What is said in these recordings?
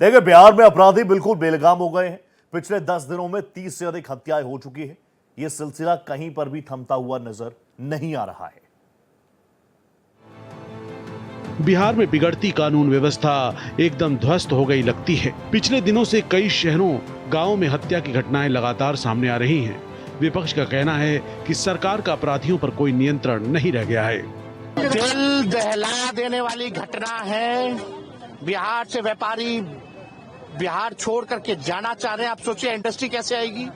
देखिए, बिहार में अपराधी बिल्कुल बेलगाम हो गए हैं। पिछले 10 दिनों में 30 से अधिक हत्याएं हो चुकी है। यह सिलसिला कहीं पर भी थमता हुआ नजर नहीं आ रहा है। बिहार में बिगड़ती कानून व्यवस्था एकदम ध्वस्त हो गई लगती है। पिछले दिनों से कई शहरों, गांवों में हत्या की घटनाएं लगातार सामने आ रही हैं। विपक्ष का कहना है कि सरकार का अपराधियों पर कोई नियंत्रण नहीं रह गया है। दिल दहला देने वाली घटना है। बिहार से व्यापारी बिहार छोड़ करके जाना चाह रहे हैं। आप सोचिए इंडस्ट्री कैसे आएगी।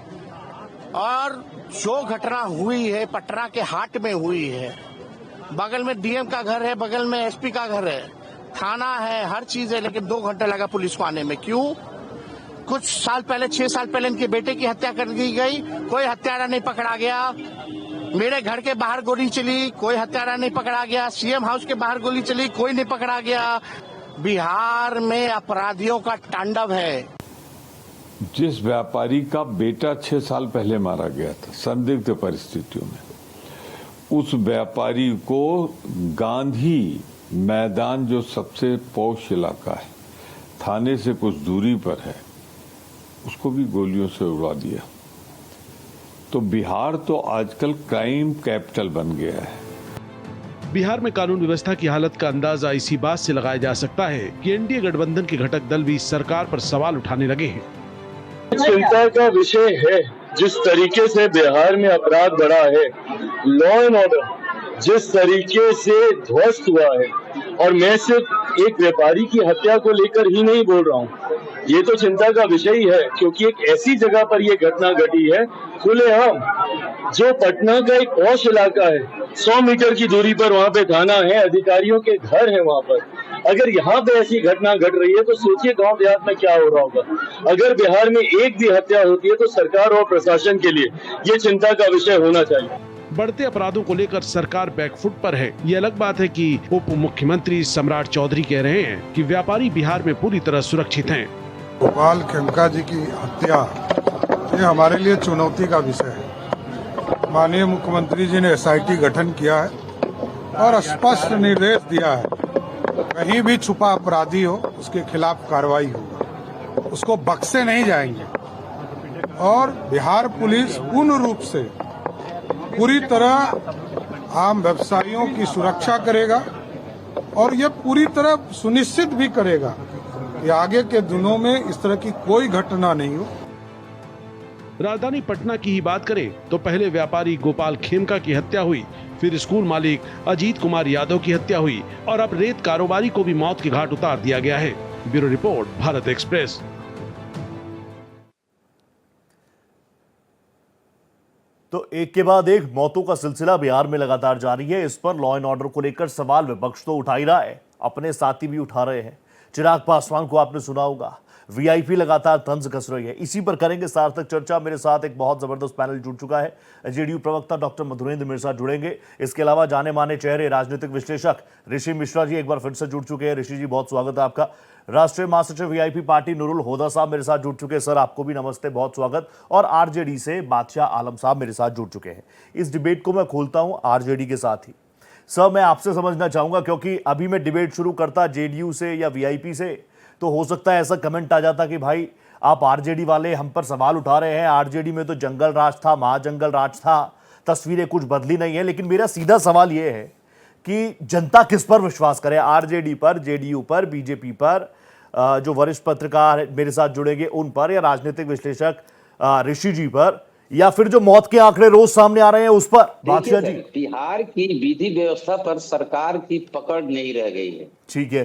और जो घटना हुई है पटना के हाट में हुई है, बगल में डीएम का घर है, बगल में एसपी का घर है, थाना है, हर चीज है, लेकिन 2 घंटे लगा पुलिस को आने में। क्यों? कुछ साल पहले, 6 साल पहले इनके बेटे की हत्या कर दी गई, कोई हत्यारा नहीं पकड़ा गया। मेरे घर के बाहर गोली चली, कोई हत्यारा नहीं पकड़ा गया। सीएम हाउस के बाहर गोली चली, कोई नहीं पकड़ा गया। बिहार में अपराधियों का तांडव है। जिस व्यापारी का बेटा 6 साल पहले मारा गया था संदिग्ध परिस्थितियों में, उस व्यापारी को गांधी मैदान, जो सबसे पौष इलाका है, थाने से कुछ दूरी पर है, उसको भी गोलियों से उड़ा दिया। तो बिहार तो आजकल क्राइम कैपिटल बन गया है। बिहार में कानून व्यवस्था की हालत का अंदाजा इसी बात से लगाया जा सकता है कि एनडीए गठबंधन के घटक दल भी सरकार पर सवाल उठाने लगे हैं। चिंता का विषय है जिस तरीके से बिहार में अपराध बढ़ा है, लॉ एंड ऑर्डर जिस तरीके से ध्वस्त हुआ है, और मैं सिर्फ एक व्यापारी की हत्या को लेकर ही नहीं बोल रहा हूँ, ये तो चिंता का विषय ही है, क्योंकि एक ऐसी जगह पर ये घटना घटी है खुलेआम, जो पटना का एक पौष इलाका है, 100 मीटर की दूरी पर वहाँ पे थाना है, अधिकारियों के घर है वहाँ पर। अगर यहाँ पे ऐसी घटना घट रही है तो सोचिए गांव देहात में क्या हो रहा होगा। अगर बिहार में एक भी हत्या होती है तो सरकार और प्रशासन के लिए ये चिंता का विषय होना चाहिए। बढ़ते अपराधों को लेकर सरकार बैकफुट पर है। ये अलग बात है कि उप मुख्यमंत्री सम्राट चौधरी कह रहे हैं कि व्यापारी बिहार में पूरी तरह सुरक्षित हैं। गोपाल खेमका जी की हत्या ये हमारे लिए चुनौती का विषय है। माननीय मुख्यमंत्री जी ने एसआईटी गठन किया है और स्पष्ट निर्देश दिया है, कहीं भी छुपा अपराधी हो उसके खिलाफ कार्रवाई होगा, उसको बख्शे नहीं जाएंगे। और बिहार पुलिस पूर्ण रूप से पूरी तरह आम व्यवसायियों की सुरक्षा करेगा और ये पूरी तरह सुनिश्चित भी करेगा कि आगे के दिनों में इस तरह की कोई घटना नहीं हो। राजधानी पटना की ही बात करें तो पहले व्यापारी गोपाल खेमका की हत्या हुई, फिर स्कूल मालिक अजीत कुमार यादव की हत्या हुई और अब रेत कारोबारी को भी मौत के घाट उतार दिया गया है। Bureau report, Bharat express. तो एक के बाद एक मौतों का सिलसिला बिहार में लगातार जारी है। इस पर लॉ एंड ऑर्डर को लेकर सवाल विपक्ष तो उठा ही रहा है, अपने साथी भी उठा रहे हैं। चिराग पासवान को आपने सुना होगा, वीआईपी लगातार तंज कस रही है। इसी पर करेंगे सार्थक चर्चा। मेरे साथ एक बहुत जबरदस्त पैनल जुड़ चुका है। जेडीयू प्रवक्ता डॉक्टर मधुरेंद्र मेरे साथ जुड़ेंगे। इसके अलावा जाने माने चेहरे, राजनीतिक विश्लेषक ऋषि मिश्रा जी एक बार फिर से जुड़ चुके हैं। ऋषि जी, बहुत स्वागत है आपका। राष्ट्रीय महासचिव वीआईपी पार्टी नुरुल होदा साहब मेरे साथ जुड़ चुके हैं। सर, आपको भी नमस्ते, बहुत स्वागत। और आरजेडी से बादशाह आलम साहब मेरे साथ जुड़ चुके हैं। इस डिबेट को मैं खोलता हूं आरजेडी के साथ ही। सर, मैं आपसे समझना चाहूंगा, क्योंकि अभी मैं डिबेट शुरू करता जेडीयू से या वीआईपी से तो हो सकता है ऐसा कमेंट आ जाता कि भाई आप आरजेडी वाले हम पर सवाल उठा रहे हैं, आरजेडी में तो जंगल राज था, महाजंगल राज था, तस्वीरें कुछ बदली नहीं है। लेकिन मेरा सीधा सवाल यह है कि जनता किस पर विश्वास करे, आरजेडी पर, जेडीयू पर, बीजेपी पर, जो वरिष्ठ पत्रकार मेरे साथ जुड़ेंगे उन पर, या राजनीतिक विश्लेषक ऋषि जी पर, या फिर जो मौत के आंकड़े रोज सामने आ रहे हैं उस पर? बादशाह जी, बिहार की विधि व्यवस्था पर सरकार की पकड़ नहीं रह गई है। ठीक है,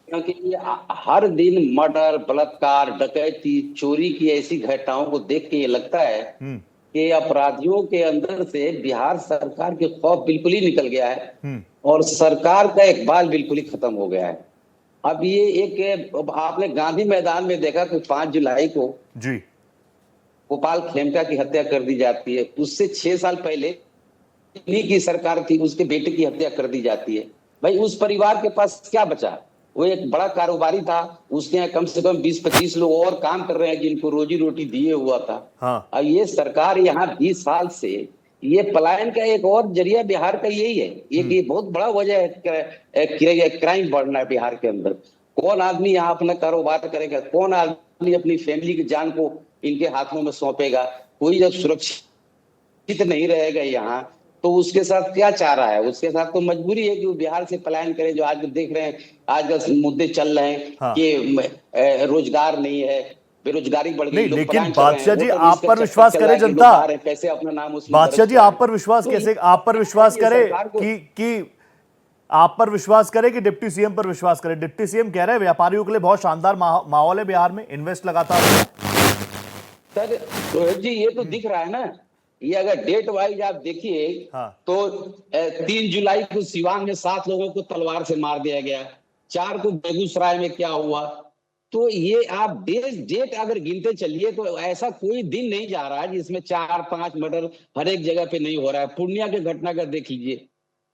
क्योंकि हर दिन मर्डर, बलात्कार, डकैती, चोरी की ऐसी घटनाओं को देख के ये लगता है कि अपराधियों के अंदर से बिहार सरकार के खौफ बिल्कुल ही निकल गया है और सरकार का इकबाल बिल्कुल ही खत्म हो गया है। अब ये एक आपने गांधी मैदान में देखा कि 5 जुलाई को जी गोपाल खेमका की हत्या कर दी जाती है। उससे 6 साल पहले इन्हीं की सरकार थी, उसके बेटे की हत्या कर दी जाती है। भाई, उस परिवार के पास क्या बचा? वो एक बड़ा कारोबारी था, उसके यहाँ कम से कम 20-25 लोग और काम कर रहे हैं जिनको रोजी रोटी दिए हुआ था। हाँ। और ये सरकार यहाँ 20 साल से, ये पलायन का एक और जरिया बिहार का यही है। ये बहुत बड़ा वजह है क्राइम बढ़ना है बिहार के अंदर। कौन आदमी यहाँ अपना कारोबार करेगा? कौन आदमी अपनी फैमिली की जान को इनके हाथों में सौंपेगा? कोई जब सुरक्षित नहीं रहेगा यहाँ, तो उसके साथ क्या चाह रहा है? उसके साथ तो मजबूरी है कि वो बिहार से पलायन करे। जो आज देख रहे हैं, आजकल मुद्दे चल रहे हैं हाँ। कि रोजगार नहीं है, बेरोजगारी बढ़ गई, नहीं, लोग लेकिन पलायन कर रहे हैं। बादशाह जी, वोटर आप लिस्ट पर का विश्वास चक्कर चल करे रहा है कि जनता। लोग आ रहे हैं, कैसे अपना नाम उसमें बादशाह दर्ज जी, कराएं। आप पर विश्वास तो कैसे, आप पर विश्वास ये करे सरकार को- कि आप पर विश्वास करे कि डिप्टी सीएम पर विश्वास करे? डिप्टी सीएम कह रहे हैं व्यापारियों के लिए बहुत शानदार माहौल है बिहार में, इन्वेस्ट लगातार हो रहा है। सर रोहित जी, ये तो दिख रहा है ना। ये अगर डेट वाइज आप देखिए, हाँ। तो 3 जुलाई को सिवान में 7 लोगों को तलवार से मार दिया गया, 4 को बेगूसराय में क्या हुआ। तो ये आप डेट अगर गिनते चलिए, तो ऐसा कोई दिन नहीं जा रहा है जिसमें 4-5 मर्डर हर एक जगह पे नहीं हो रहा है। पूर्णिया के घटना का देख लीजिए,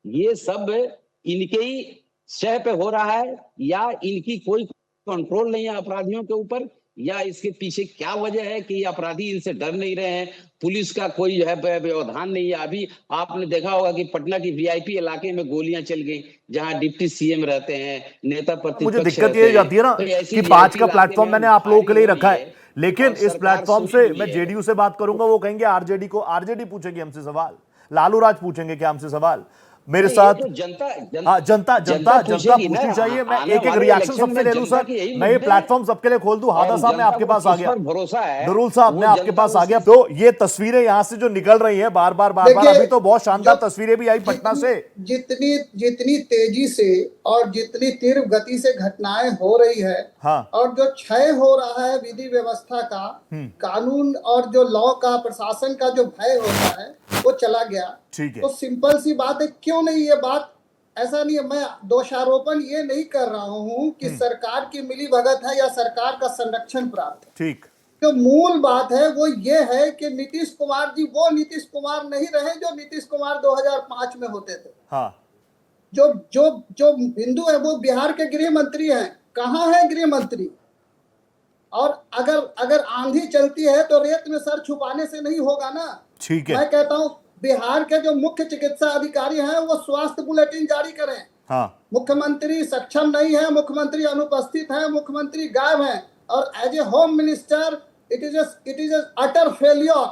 ये सब इनके ही शह पे हो रहा है, या इनकी कोई कंट्रोल नहीं है अपराधियों के ऊपर, या इसके पीछे क्या वजह है कि अपराधी इनसे डर नहीं रहे हैं? पुलिस का कोई जो है व्यवधान नहीं है। अभी आपने देखा होगा कि पटना की वीआईपी इलाके में गोलियां चल गई, जहां डिप्टी सीएम रहते हैं, नेता प्रतिपक्ष मुझे दिक्कत रहते ये हैं। जाती है ना तो ऐसी कि VIP 5 का इलाके प्लेटफॉर्म में मैंने आप लोगों के लिए फायरिंग रखा हो रही है, लेकिन और इस सरकार प्लेटफॉर्म सोई से हुई मैं है। जेडीयू से बात करूंगा, वो कहेंगे आरजेडी को, आरजेडी पूछेगी हमसे सवाल, लालू राज पूछेंगे क्या हमसे सवाल? मेरे ये साथ तो जनता हाँ, जनता पूछेगी ना। पूछनी चाहिए। मैं आने एक एक वाले रिएक्शन इलेक्शन सबसे में ले लूं जनता सर, के यही मैं ये मुद्दे प्लेटफॉर्म सबके लिए खोल दूं। हादा और साहब, मैं जनता आपके को पास आ किस गया। पर भरोसा है, नरूल साहब, वो मैं आपके जनता पास आ उसी- गया। तो ये तस्वीरें यहां से जो निकल रही हैं बार बार देखिए, अभी तो बहुत शानदार जो तस्वीरें भी आई पटना से। जितनी जितनी तेजी से और जितनी तीव्र गति से घटनाएं हो रही है, हाँ। और जो क्षय हो रहा है विधि व्यवस्था का, कानून और जो लॉ का, प्रशासन का जो भय होता है, वो चला गया। ठीक है। तो सिंपल सी बात है, क्यों नहीं ये बात, ऐसा नहीं है, मैं दोषारोपण ये नहीं कर रहा हूं कि सरकार की मिलीभगत है या सरकार का संरक्षण प्राप्त है। ठीक। जो मूल बात है वो ये है कि नीतीश कुमार जी वो नीतीश कुमार नहीं रहे जो नीतीश कुमार 2005 में होते थे। हाँ। जो जो जो हिंदू है वो बिहार के गृह मंत्री हैं। कहाँ है गृह मंत्री? और अगर आंधी चलती है तो रेत में सर छुपाने से नहीं होगा ना। ठीक है। मैं कहता हूँ बिहार के जो मुख्य चिकित्सा अधिकारी हैं वो स्वास्थ्य बुलेटिन जारी करें। हाँ। मुख्यमंत्री सक्षम नहीं है, मुख्यमंत्री अनुपस्थित है, मुख्यमंत्री गायब है, और as a home minister it is utter failure.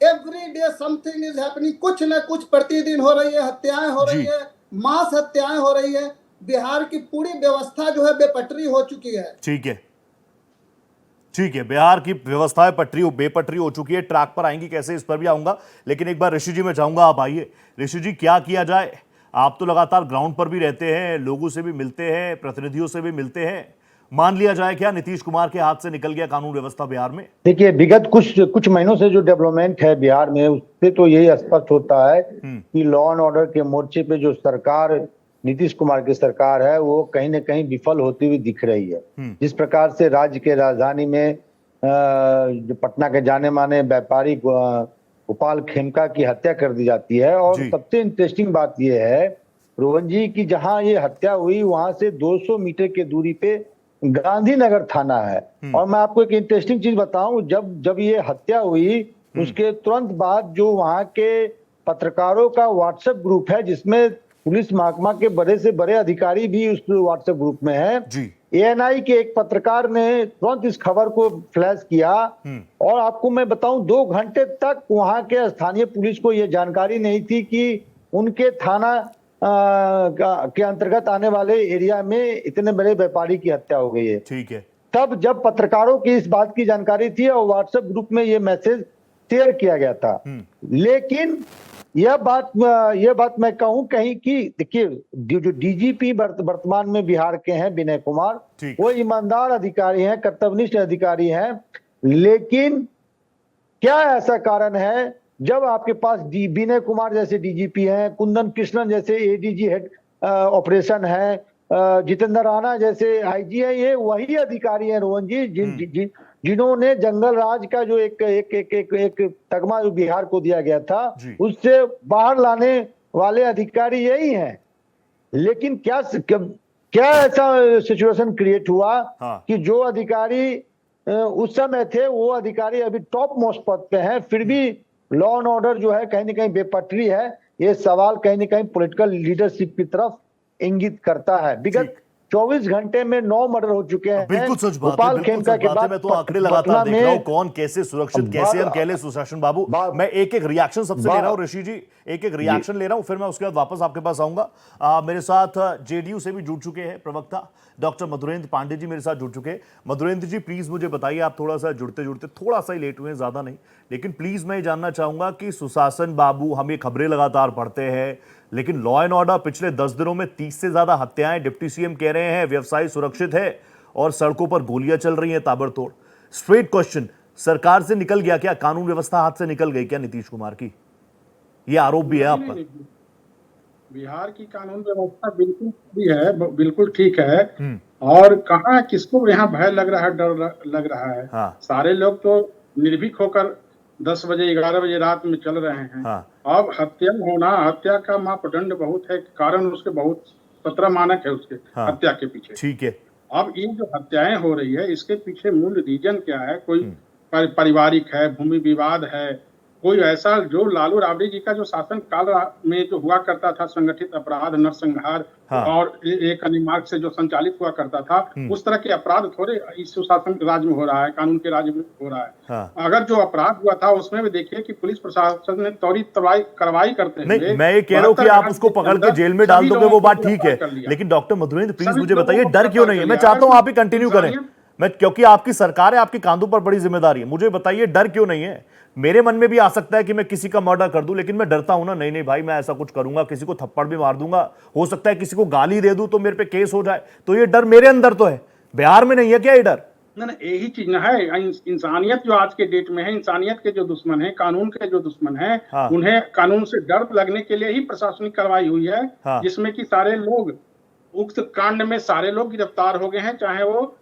Every day something is happening. कुछ न कुछ प्रतिदिन हो रही है, हत्याएं हो रही है, मास हत्याएं हो रही है। बिहार की पूरी व्यवस्था जो है बेपटरी हो चुकी है। ठीक है, ठीक है, बिहार की व्यवस्थाएं बेपटरी हो चुकी है। ट्रैक पर आएंगी कैसे, इस पर भी आऊंगा, लेकिन एक बार ऋषि जी में चाहूंगा आप आइए। ऋषि जी, क्या किया जाए? आप तो लगातार ग्राउंड पर भी रहते हैं, लोगों से भी मिलते हैं, प्रतिनिधियों से भी मिलते हैं। मान लिया जाए क्या नीतीश कुमार के हाथ से निकल गया कानून व्यवस्था बिहार में? देखिए, विगत कुछ महीनों से जो डेवलपमेंट है बिहार में, उससे तो यही स्पष्ट होता है कि लॉ एंड ऑर्डर के मोर्चे पे जो सरकार, नीतीश कुमार की सरकार है, वो कहीं न कहीं विफल होती हुई दिख रही है। जिस प्रकार से राज्य के राजधानी में जो पटना के जाने माने व्यापारी गोपाल खेमका की हत्या कर दी जाती है, और सबसे इंटरेस्टिंग बात यह है रोहन जी की जहां ये हत्या हुई वहां से 200 मीटर की दूरी पे गांधीनगर थाना है। और मैं आपको एक इंटरेस्टिंग चीज बताऊं, जब ये हत्या हुई उसके तुरंत बाद जो वहां के पत्रकारों का व्हाट्सएप ग्रुप है, जिसमें पुलिस महकमा के बड़े से बड़े अधिकारी भी उस व्हाट्सएप ग्रुप में है, ANI के एक पत्रकार ने तुरंत इस खबर को फ्लैश किया, और आपको मैं बताऊं 2 घंटे तक वहां के स्थानीय पुलिस को यह जानकारी नहीं थी कि उनके थाना के अंतर्गत आने वाले एरिया में इतने बड़े व्यापारी की हत्या हो गई है। ठीक है। तब जब पत्रकारों की इस बात की जानकारी थी और व्हाट्सएप ग्रुप में ये मैसेज शेयर किया गया था, लेकिन यह बात मैं कहूं कहीं कि देखिए, जो डीजीपी वर्तमान में बिहार के हैं विनय कुमार, वो ईमानदार अधिकारी हैं, कर्तव्यनिष्ठ अधिकारी हैं, लेकिन क्या ऐसा कारण है जब आपके पास विनय कुमार जैसे डीजीपी हैं, कुंदन कृष्णन जैसे एडीजी हेड ऑपरेशन है, जितेंद्र राणा जैसे आईजी है, ये वही अधिकारी हैं रोहन जी जिन्होंने जंगल राज का जो एक तगमा जो बिहार को दिया गया था उससे बाहर लाने वाले अधिकारी यही हैं। लेकिन क्या ऐसा सिचुएशन क्रिएट हुआ कि जो अधिकारी उस समय थे वो अधिकारी अभी टॉप मोस्ट पद पे हैं, फिर भी लॉ एंड ऑर्डर जो है कहीं ना कहीं बेपटरी है। ये सवाल कहीं ना कहीं पॉलिटिकल लीडरशिप की तरफ इंगित करता है। विगत 24 घंटे में 9 मर्डर हो चुके हैं। बिल्कुल सच बात है, गोपाल बिल्कुल खेमका सच के बात है। बाद मैं तो आंकड़े लगातार पटना देख रहा हूं, में कौन कैसे सुरक्षित, कैसे हम कह ले सुशासन बाबू। मैं एक एक रिएक्शन सबसे ले रहा हूं ऋषि जी, एक एक रिएक्शन ले रहा हूं, फिर मैं उसके बाद वापस आपके पास आऊंगा। मेरे साथ जेडीयू से भी जुड़ चुके हैं प्रवक्ता डॉक्टर मधुरेंद्र पांडे जी मेरे साथ जुड़ चुके हैं। मधुरेंद्र जी प्लीज मुझे बताइए, आप थोड़ा सा जुड़ते जुड़ते थोड़ा सा ही लेट हुए, ज्यादा नहीं, लेकिन प्लीज मैं ये जानना चाहूंगा कि सुशासन बाबू, हम ये खबरें लगातार पढ़ते हैं, लेकिन लॉ एंड ऑर्डर पिछले 10 दिनों में 30 से ज्यादा हत्याएं, डिप्टी सीएम कह रहे हैं व्यवसाय सुरक्षित है और सड़कों पर गोलियां चल रही हैं ताबड़तोड़। स्ट्रेट क्वेश्चन, सरकार से निकल गया क्या, कानून व्यवस्था हाथ से निकल गई क्या नीतीश कुमार की? ये आरोप भी है आप पर। बिहार की कानून व्यवस्था बिल्कुल भी है, बिल्कुल ठीक है। और कहाँ किसको यहाँ भय लग रहा है, डर लग रहा है? हाँ। सारे लोग तो निर्भीक होकर 10 बजे 11 बजे रात में चल रहे हैं। हाँ। अब हत्या होना, हत्या का मापदंड बहुत है, कारण उसके बहुत 17 मानक है उसके। हाँ। हत्या के पीछे ठीक है। अब ये जो हत्याएं हो रही है, इसके पीछे मूल रीजन क्या है? कोई पारिवारिक है, भूमि विवाद है, कोई ऐसा जो लालू राबड़ी जी का जो शासन काल में जो हुआ करता था, संगठित अपराध, नरसंहार, हाँ। और एक मार्ग से जो संचालित हुआ करता था, उस तरह के अपराध थोड़े इस सुशासन राज में हो रहा है, कानून के राज में हो रहा है। हाँ। अगर जो अपराध हुआ था उसमें भी देखिए कि पुलिस प्रशासन ने त्वरित कार्रवाई करते हुए, मैं ये कह रहा हूँ कि आप उसको पकड़ के जेल में डाल दोगे वो बात ठीक है, लेकिन डॉक्टर मधुरेंद्र प्लीज मुझे बताइए डर क्यों नहीं है? मैं चाहता हूँ आप ही कंटिन्यू करें, मैं, क्योंकि आपकी सरकार है, आपके कांधों पर बड़ी जिम्मेदारी है। मुझे बताइए डर क्यों नहीं है? मेरे मन में भी आ सकता है कि मैं किसी का मर्डर कर दूं, लेकिन मैं डरता हूं ना, नहीं नहीं भाई मैं ऐसा कुछ करूंगा, किसी को थप्पड़ भी मार दूंगा, हो सकता है किसी को गाली दे दूं तो मेरे पे केस हो जाए, तो ये डर मेरे अंदर तो है, बिहार में नहीं है क्या ये डर? ना यही चीज ना है, इंसानियत जो आज के डेट में है, इंसानियत के जो दुश्मन है, कानून के जो दुश्मन है, हाँ। उन्हें कानून से डर लगने के लिए ही प्रशासनिक कार्रवाई हुई है, हाँ। जिसमें कि सारे लोग उक्त कांड में सारे लोग गिरफ्तार हो गए हैं, चाहे वो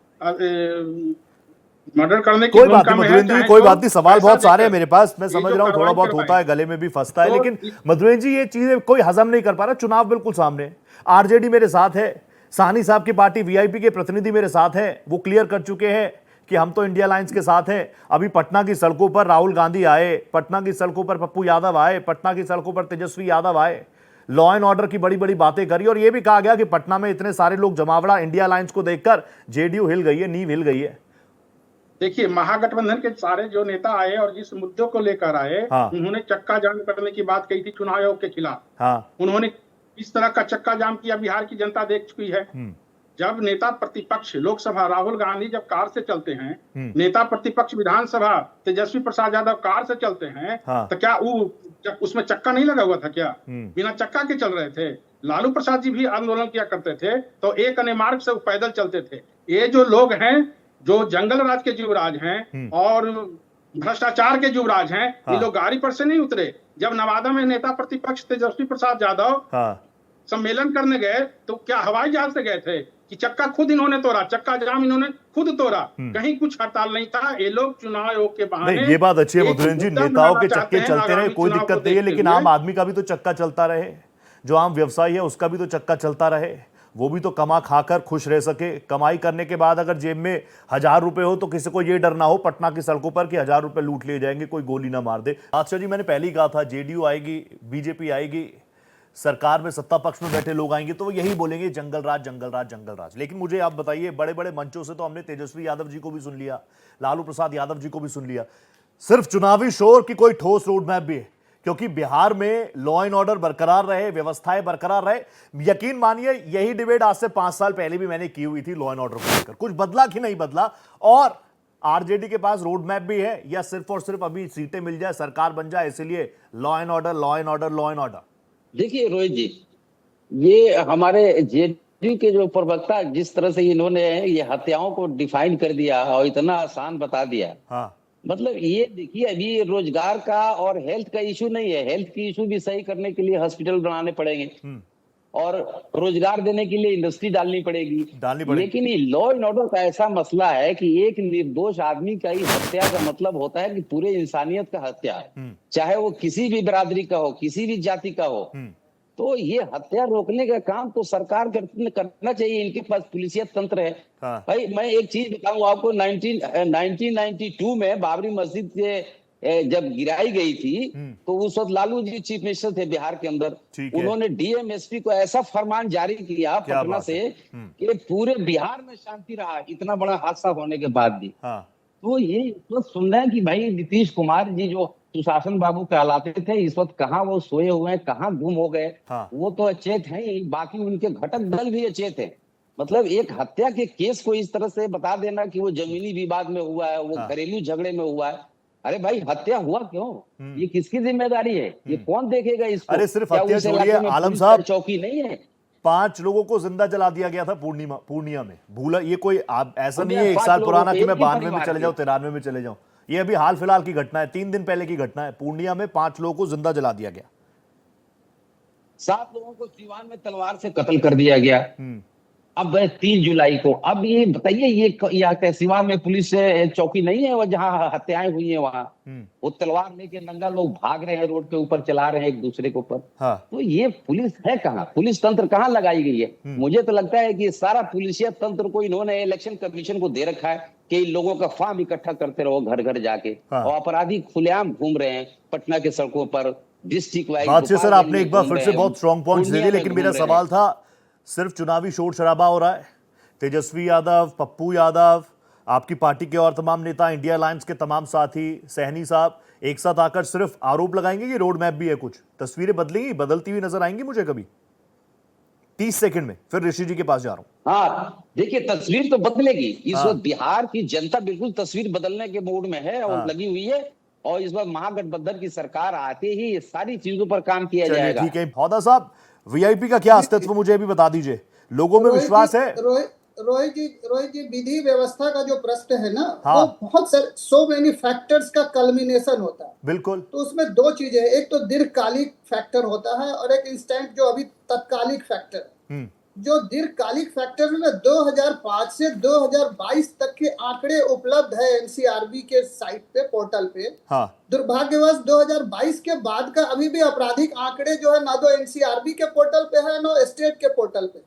मर्डर करने की कोई बात नहीं मधुरेंद्र जी, कोई बात नहीं, सवाल बहुत सारे हैं मेरे पास, मैं समझ रहा हूँ, थोड़ा बहुत होता है, गले में भी फंसता है, लेकिन मधुरेंद्र जी ये चीजें कोई हजम नहीं कर पा रहा। चुनाव बिल्कुल सामने, आरजेडी मेरे साथ है, साहनी साहब की पार्टी वीआईपी के प्रतिनिधि मेरे साथ हैं, वो क्लियर कर चुके हैं कि हम तो इंडिया अलायंस के साथ हैं। अभी पटना की सड़कों पर राहुल गांधी आए, पटना की सड़कों पर पप्पू यादव आए, पटना की सड़कों पर तेजस्वी यादव आए, लॉ एंड ऑर्डर की बड़ी बड़ी बातें करी, और यह भी कहा गया कि पटना में इतने सारे लोग जमावड़ा, इंडिया अलायंस को देखकर जेडीयू हिल गई है, नींव हिल गई है। देखिए महागठबंधन के सारे जो नेता आए और जिस मुद्दों को लेकर आए, हाँ। उन्होंने चक्का जाम करने की बात कही थी चुनाव आयोग के खिलाफ, हाँ। उन्होंने इस तरह का चक्का जाम किया, बिहार की जनता देख चुकी है। जब नेता प्रतिपक्ष लोकसभा राहुल गांधी जब कार से चलते हैं, नेता प्रतिपक्ष विधानसभा तेजस्वी प्रसाद यादव कार से चलते हैं, हाँ। तो क्या उसमें चक्का नहीं लगा हुआ था क्या? बिना चक्का के चल रहे थे। लालू प्रसाद जी भी आंदोलन किया करते थे तो एक अन्य मार्ग से पैदल चलते थे। ये जो लोग हैं जो जंगल राज के युवराज हैं और भ्रष्टाचार के युवराज हैं, हाँ। ये लोग गाड़ी पर से नहीं उतरे। जब नवादा में नेता प्रतिपक्ष तेजस्वी प्रसाद यादव हाँ। सम्मेलन करने गए तो क्या हवाई जहाज से गए थे कि चक्का खुद इन्होंने तोड़ा, चक्का जाम इन्होंने खुद तोड़ा, कहीं कुछ हड़ताल नहीं था। ये लोग चुनाव आयोग के बहाने, ये बात अच्छी है मधुरेंद्र जी, नेताओं के चक्के चलते रहे, कोई दिक्कत नहीं है, लेकिन आम आदमी का भी तो चक्का चलता रहे, जो आम व्यवसायी है उसका भी तो चक्का चलता रहे, वो भी तो कमा खाकर खुश रह सके। कमाई करने के बाद अगर जेब में 1000 रुपए हो तो किसी को ये डर ना हो पटना की सड़कों पर कि 1000 रुपए लूट लिए जाएंगे, कोई गोली ना मार दे। बादशाह जी मैंने पहले ही कहा था जेडीयू आएगी, बीजेपी आएगी, सरकार में सत्ता पक्ष में बैठे लोग आएंगे तो वो यही बोलेंगे जंगल राज जंगल राज जंगल राज। लेकिन मुझे आप बताइए, बड़े बड़े मंचों से तो हमने तेजस्वी यादव जी को भी सुन लिया, लालू प्रसाद यादव जी को भी सुन लिया, सिर्फ चुनावी शोर की कोई ठोस रोड मैप भी है? क्योंकि बिहार में लॉ एंड ऑर्डर बरकरार रहे, व्यवस्थाएं बरकरार रहे। यकीन मानिए यही डिबेट आज से 5 साल पहले भी मैंने की हुई थी लॉ एंड ऑर्डर को लेकर। कुछ बदला कि नहीं बदला? और आरजेडी के पास रोड मैप भी है या सिर्फ और सिर्फ अभी सीटें मिल जाए, सरकार बन जाए, इसलिए law and order law and order law and order? देखिए रोहित जी, ये हमारे जेडीयू के जो प्रवक्ता जिस तरह से इन्होंने ये हत्याओं को डिफाइन कर दिया और इतना आसान बता दिया, हाँ। मतलब ये देखिए अभी रोजगार का और हेल्थ का इशू नहीं है, हेल्थ की इशू भी सही करने के लिए हॉस्पिटल बनाने पड़ेंगे और रोजगार देने के लिए इंडस्ट्री डालनी पड़ेगी। लेकिन ये लॉ एंड ऑर्डर का ऐसा मसला है कि एक निर्दोष आदमी का ही हत्या का मतलब होता है कि पूरे इंसानियत का हत्या है, चाहे वो किसी भी बिरादरी का हो, किसी भी जाति का हो। तो ये हत्या रोकने का काम तो सरकार करना चाहिए, इनके पास पुलिसिया तंत्र है। हाँ। भाई मैं एक चीज बताऊं आपको, 1992 में बाबरी मस्जिद के जब गिराई गई थी तो उस वक्त लालू जी चीफ मिनिस्टर थे बिहार के अंदर। उन्होंने डीएमएसपी को ऐसा फरमान जारी किया पटना से कि पूरे बिहार में शांति रहा, इतना बड़ा हादसा होने के बाद भी। तो ये तो सुन रहे हैं कि भाई नीतीश कुमार जी जो सुशासन बाबू कहलाते थे, इस वक्त कहाँ वो सोए हुए हैं, कहाँ गुम हो गए। वो तो अचेत हैं ही, बाकी उनके घटक दल भी अचेत हैं। मतलब एक हत्या के केस को इस तरह से बता देना कि वो जमीनी विवाद में हुआ है, वो घरेलू झगड़े में हुआ है। अरे भाई हत्या हुआ क्यों? ये किसकी जिम्मेदारी है? ये कौन देखेगा इसको? अरे सिर्फ हत्या छोड़िए आलम साहब, चौकी नहीं है। 5 लोगों को जिंदा जला दिया गया था पूर्णिया में। भूला ये कोई आप ऐसा नहीं है 1 साल पुराना कि मैं 92 में चले जाऊं, 93 में चले जाऊं। ये अभी हाल फिलहाल की घटना है, 3 दिन पहले की घटना है। पूर्णिया में 5 लोगों को जिंदा जला दिया गया, 7 लोगों को सीवान में तलवार से कत्ल कर दिया गया। अब 3 जुलाई को, अब ये बताइए ये सीवान में पुलिस चौकी नहीं है वो जहाँ हत्याएं हुई है वहाँ? वो तलवार लेके नंगा लोग भाग रहे हैं, रोड के ऊपर चला रहे हैं एक दूसरे के ऊपर। तो ये पुलिस है कहाँ? पुलिस तंत्र कहाँ लगाई गई है? मुझे तो लगता है कि सारा पुलिसिया तंत्र को इन्होंने इलेक्शन कमीशन को दे रखा है कि इन लोगों का फॉर्म इकट्ठा करते रहो घर घर जाके। और अपराधी खुलेआम घूम रहे हैं पटना के सड़कों पर, डिस्ट्रिक्ट वाइज। बात से सर आपने एक बार फिर से बहुत स्ट्रॉन्ग पॉइंट्स दे दिए, लेकिन मेरा सवाल था सिर्फ चुनावी शोर शराबा हो रहा है? तेजस्वी यादव, पप्पू यादव, आपकी पार्टी के और तमाम नेता, इंडिया अलायंस के तमाम साथी, सहनी साहब एक साथ आकर सिर्फ आरोप लगाएंगे कि रोड मैप भी है? कुछ तस्वीरें बदलेंगी, बदलती हुई नजर आएंगी मुझे कभी? 30 सेकंड में फिर ऋषि जी के पास जा रहा हूं। हाँ देखिए, तस्वीर तो बदलेगी इस वक्त। बिहार की जनता बिल्कुल तस्वीर बदलने के मूड में है और लगी हुई है। और इस बार महागठबंधन की सरकार आते ही ये सारी चीजों पर काम किया जाएगा। ठीक है हौदा साहब, वीआईपी का क्या अस्तित्व मुझे भी बता दीजिए। लोगों में विश्वास है? रोहित जी विधि व्यवस्था का जो प्रश्न है ना, वो बहुत सो मेनी फैक्टर्स का कल्मिनेशन होता है। बिल्कुल। तो उसमें 2 चीजें, एक तो दीर्घकालिक फैक्टर होता है और एक इंस्टेंट जो अभी तत्कालिक फैक्टर। जो दीर्घकालिक फैक्टर में 2005 से 2022 तक के आंकड़े उपलब्ध है एनसीआरबी के साइट पे, पोर्टल पे। दुर्भाग्यवश 2022 के बाद का अभी भी आपराधिक आंकड़े जो है ना तो एनसीआरबी के पोर्टल पे है ना स्टेट के पोर्टल पे।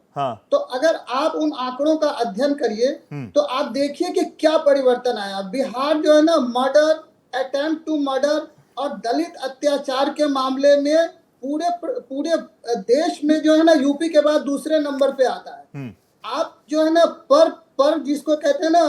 तो अगर आप उन आंकड़ों का अध्ययन करिए तो आप देखिए कि क्या परिवर्तन आया। बिहार जो है ना मर्डर, अटेम्प्ट टू मर्डर और दलित अत्याचार के मामले में पूरे देश में जो है ना यूपी के बाद दूसरे नंबर पे आता है। आप जो है ना पर जिसको कहते हैं ना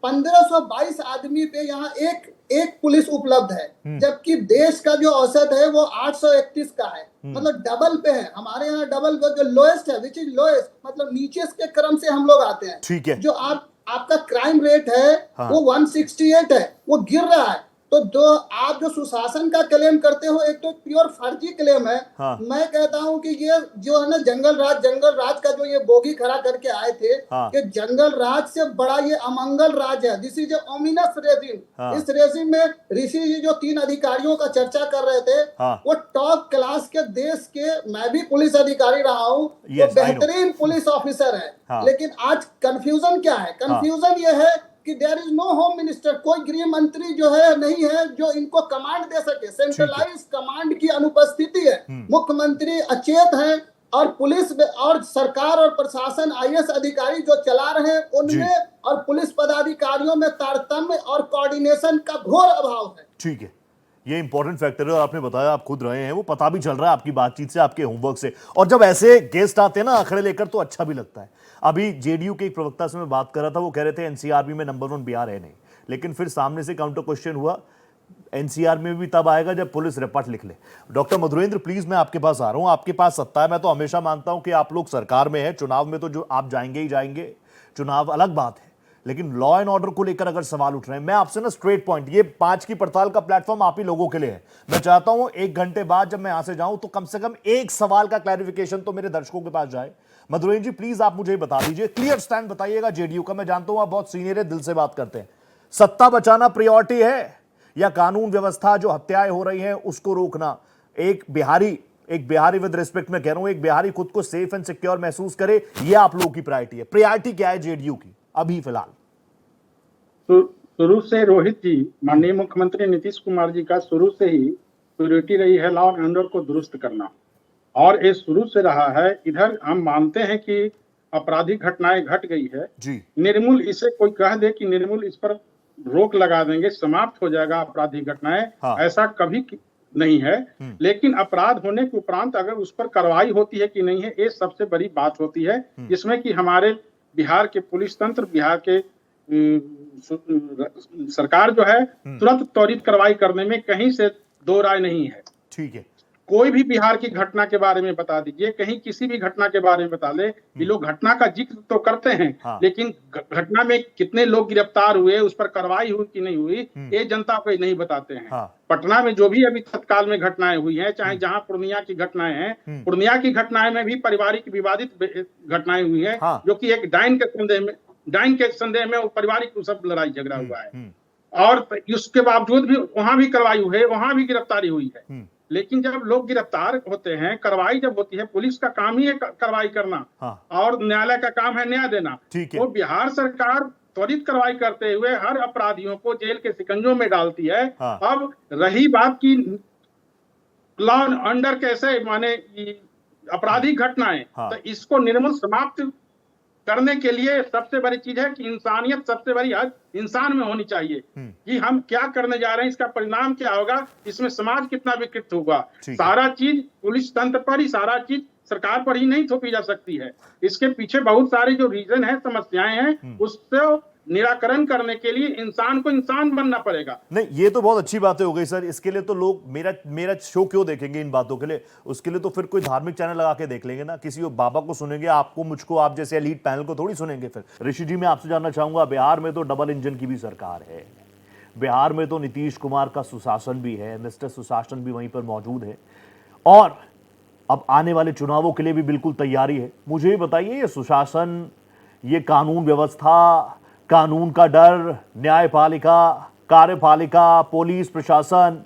1522 आदमी पे यहाँ एक पुलिस उपलब्ध है, जबकि देश का जो औसत है वो 831 का है। मतलब डबल पे है। हमारे यहाँ डबल जो लोएस्ट है, विच इज लोएस्ट, मतलब नीचे के क्रम से हम लोग आते हैं। ठीक है। जो आपका क्राइम रेट है वो 168 है, वो गिर रहा है। तो आप जो सुशासन का क्लेम करते हो, एक तो प्योर फर्जी क्लेम है। मैं कहता हूं कि ये जो है ना जंगल राज का जो ये बोगी खड़ा करके आए थे कि जंगल राज से बड़ा ये अमंगल राज है। This is ominous regime. इस रेजिम में ऋषि जी जो 3 अधिकारियों का चर्चा कर रहे थे, वो टॉप क्लास के देश के, मैं भी पुलिस अधिकारी रहा हूँ, वो बेहतरीन पुलिस ऑफिसर है। लेकिन आज कंफ्यूजन क्या है? कंफ्यूजन ये है कि there is no home minister. कोई गृह मंत्री जो है नहीं है जो इनको कमांड दे सके। सेंट्रलाइज कमांड की अनुपस्थिति है। मुख्यमंत्री अचेत है और पुलिस और सरकार और प्रशासन आईएएस अधिकारी जो चला रहे हैं उनमें और पुलिस पदाधिकारियों में तारतम्य और कोऑर्डिनेशन का घोर अभाव है। ठीक है, ये इंपॉर्टेंट फैक्टर है। आपने बताया, आप खुद रहे हैं, वो पता भी चल रहा है आपकी बातचीत से, आपके होमवर्क से। और जब ऐसे गेस्ट आते हैं ना आंकड़े लेकर तो अच्छा भी लगता है। अभी जेडीयू के एक प्रवक्ता से मैं बात कर रहा था, वो कह रहे थे एनसीआरबी में नंबर 1 बिहार है नहीं, लेकिन फिर सामने से काउंटर क्वेश्चन हुआ, एनसीआर में भी तब आएगा जब पुलिस रिपोर्ट लिख ले। डॉक्टर मधुरेंद्र प्लीज, मैं आपके पास आ रहा हूं। आपके पास सत्ता है। मैं तो हमेशा मानता हूं कि आप लोग सरकार में है, चुनाव में तो जो आप जाएंगे ही जाएंगे, चुनाव अलग बात है, लेकिन लॉ एंड ऑर्डर को लेकर अगर सवाल उठ रहे हैं, मैं आपसे ना स्ट्रेट पॉइंट, ये 5 की पड़ताल का प्लेटफॉर्म आप ही लोगों के लिए है। मैं चाहता हूं 1 घंटे बाद जब मैं यहां से जाऊं तो कम से कम एक सवाल का क्लैरिफिकेशन तो मेरे दर्शकों के पास जाए। मधुरेंद्र जी प्लीज आप मुझे बता दीजिए, क्लियर स्टैंड बताइएगा जेडीयू का। मैं जानता हूं आप बहुत सीनियर है, दिल से बात करते हैं। सत्ता बचाना प्रायोरिटी है या कानून व्यवस्था जो हत्याएं हो रही हैं उसको रोकना? एक बिहारी विद रिस्पेक्ट में कह रहा हूं, एक बिहारी खुद को सेफ एंड सिक्योर महसूस करे, ये आप लोगों की प्रायोरिटी है। प्रायोरिटी क्या है जेडीयू की अभी फिलहाल? शुरू से रोहित जी, माननीय मुख्यमंत्री नीतीश कुमार जी का शुरू से ही प्रायोरिटी रही है लॉ एंड ऑर्डर को दुरुस्त करना, और ये शुरू से रहा है। इधर हम मानते हैं कि आपराधिक घटनाएं घट गई है जी, निर्मूल, इसे कोई कह दे कि निर्मूल, इस पर रोक लगा देंगे, समाप्त हो जाएगा आपराधिक घटनाएं, ऐसा कभी नहीं है। लेकिन अपराध होने के उपरांत अगर उस पर कार्रवाई होती है कि नहीं है, ये सबसे बड़ी बात होती है, जिसमें कि हमारे बिहार के पुलिस तंत्र, बिहार के सरकार जो है तुरंत त्वरित कार्रवाई करने में कहीं से दो राय नहीं है। ठीक है, कोई भी बिहार की घटना के बारे में बता दीजिए, कहीं किसी भी घटना के बारे में बता ले, ये लोग घटना का जिक्र तो करते हैं, लेकिन घटना में कितने लोग गिरफ्तार हुए, उस पर कार्रवाई हुई कि नहीं हुई, ये जनता को नहीं बताते हैं। पटना में जो भी अभी तत्काल में घटनाएं हुई हैं, चाहे जहां पूर्णिया की घटनाएं हैं, पूर्णिया की घटनाएं में भी पारिवारिक विवादित घटनाएं हुई है, जो कि एक डाइन के संदेह में वो पारिवारिक सब लड़ाई झगड़ा हुआ है, और उसके बावजूद भी वहां भी कार्रवाई हुई है, वहां भी गिरफ्तारी हुई है। लेकिन जब लोग गिरफ्तार होते हैं, कार्रवाई जब होती है, पुलिस का काम ही है कार्रवाई करना, और न्यायालय का काम है न्याय देना। तो बिहार सरकार त्वरित कार्रवाई करते हुए हर अपराधियों को जेल के शिकंजों में डालती है। अब रही बात की लॉ एंड ऑर्डर कैसे, माने आपराधिक घटनाएं, तो इसको निर्मूल समाप्त करने के लिए सबसे बड़ी चीज है कि इंसानियत सबसे बड़ी हद इंसान में होनी चाहिए, कि हम क्या करने जा रहे हैं, इसका परिणाम क्या होगा, इसमें समाज कितना विकृत होगा। सारा चीज पुलिस तंत्र पर ही, सारा चीज सरकार पर ही नहीं थोपी जा सकती है। इसके पीछे बहुत सारे जो रीजन है, समस्याएं हैं, उससे निराकरण करने के लिए इंसान को इंसान बनना पड़ेगा। नहीं, ये तो बहुत अच्छी बातें हो गई सर। इसके लिए तो लोग मेरा शो क्यों देखेंगे इन बातों के लिए? उसके लिए तो फिर कोई धार्मिक चैनल लगा के देख लेंगे ना, किसी बाबा को सुनेंगे, आपको, मुझको, आप जैसे एलीट पैनल को थोड़ी सुनेंगे। फिर ऋषि जी, मैं आपसे जानना चाहूंगा, बिहार में तो डबल इंजन की भी सरकार है, बिहार में तो नीतीश कुमार का सुशासन भी है, मिस्टर सुशासन भी वहीं पर मौजूद है, और अब आने वाले चुनावों के लिए भी बिल्कुल तैयारी है। मुझे बताइए, ये सुशासन, ये कानून व्यवस्था, कानून का डर, न्यायपालिका, कार्यपालिका, पुलिस प्रशासन,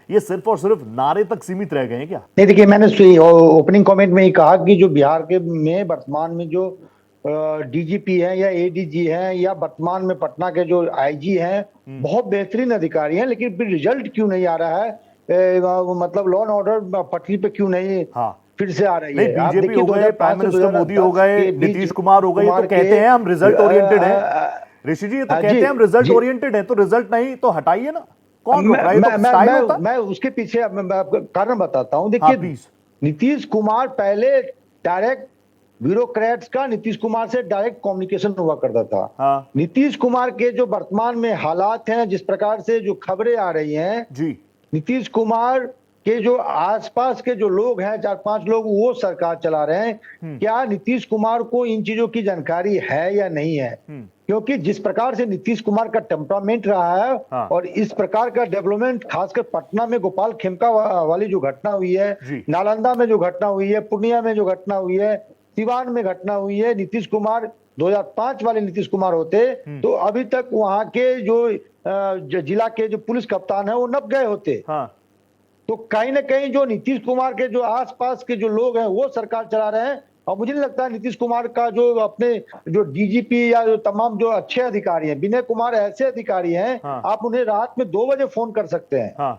ये सिर्फ और सिर्फ नारे तक सीमित रह गए हैं क्या? नहीं, देखिए, मैंने ओपनिंग कमेंट में ही कहा कि जो बिहार के में वर्तमान में जो डीजीपी हैं या एडीजी हैं, या वर्तमान में पटना के जो आईजी हैं, बहुत बेहतरीन अधिकारी हैं, लेकिन फिर रिजल्ट क्यों नहीं आ रहा है? मतलब लॉ एंड ऑर्डर पटरी पे क्यों नहीं फिर से आ रही है? बीजेपी हो गए, प्राइम मिनिस्टर मोदी हो गए, नीतीश कुमार हो गए, तो कहते हैं हम रिजल्ट ओरिएंटेड हैं। ऋषि जी, ये तो कहते हैं हम रिजल्ट ओरिएंटेड हैं, तो रिजल्ट नहीं तो हटाइए ना, कौन रोक रहा है? तो स्टाइल होता है। मैं उसके पीछे कारण बताता हूं। देखिए, नीतीश कुमार पहले डायरेक्ट ब्यूरोक्रेट्स का नीतीश कुमार से डायरेक्ट कम्युनिकेशन हुआ करता था। नीतीश कुमार के जो वर्तमान में हालात हैं, जिस प्रकार से जो खबरें आ रही हैं जी, नीतीश कुमार के जो आसपास के जो लोग हैं, 4-5 लोग, वो सरकार चला रहे हैं। क्या नीतीश कुमार को इन चीजों की जानकारी है या नहीं है? क्योंकि जिस प्रकार से नीतीश कुमार का टेम्परामेंट रहा है, और इस प्रकार का डेवलपमेंट, खासकर पटना में गोपाल खेमका वाली जो घटना हुई है, नालंदा में जो घटना हुई है, पूर्णिया में जो घटना हुई है, सिवान में घटना हुई है, नीतीश कुमार 2005 वाले नीतीश कुमार होते तो अभी तक वहां के जो जिला के जो पुलिस कप्तान है वो नप गए होते। तो कहीं ना कहीं जो नीतीश कुमार के जो आसपास के जो लोग हैं वो सरकार चला रहे हैं। और मुझे नहीं लगता है नीतीश कुमार का जो अपने जो डीजीपी या जो तमाम जो अच्छे अधिकारी हैं, विनय कुमार ऐसे अधिकारी हैं, आप उन्हें रात में 2 बजे फोन कर सकते हैं,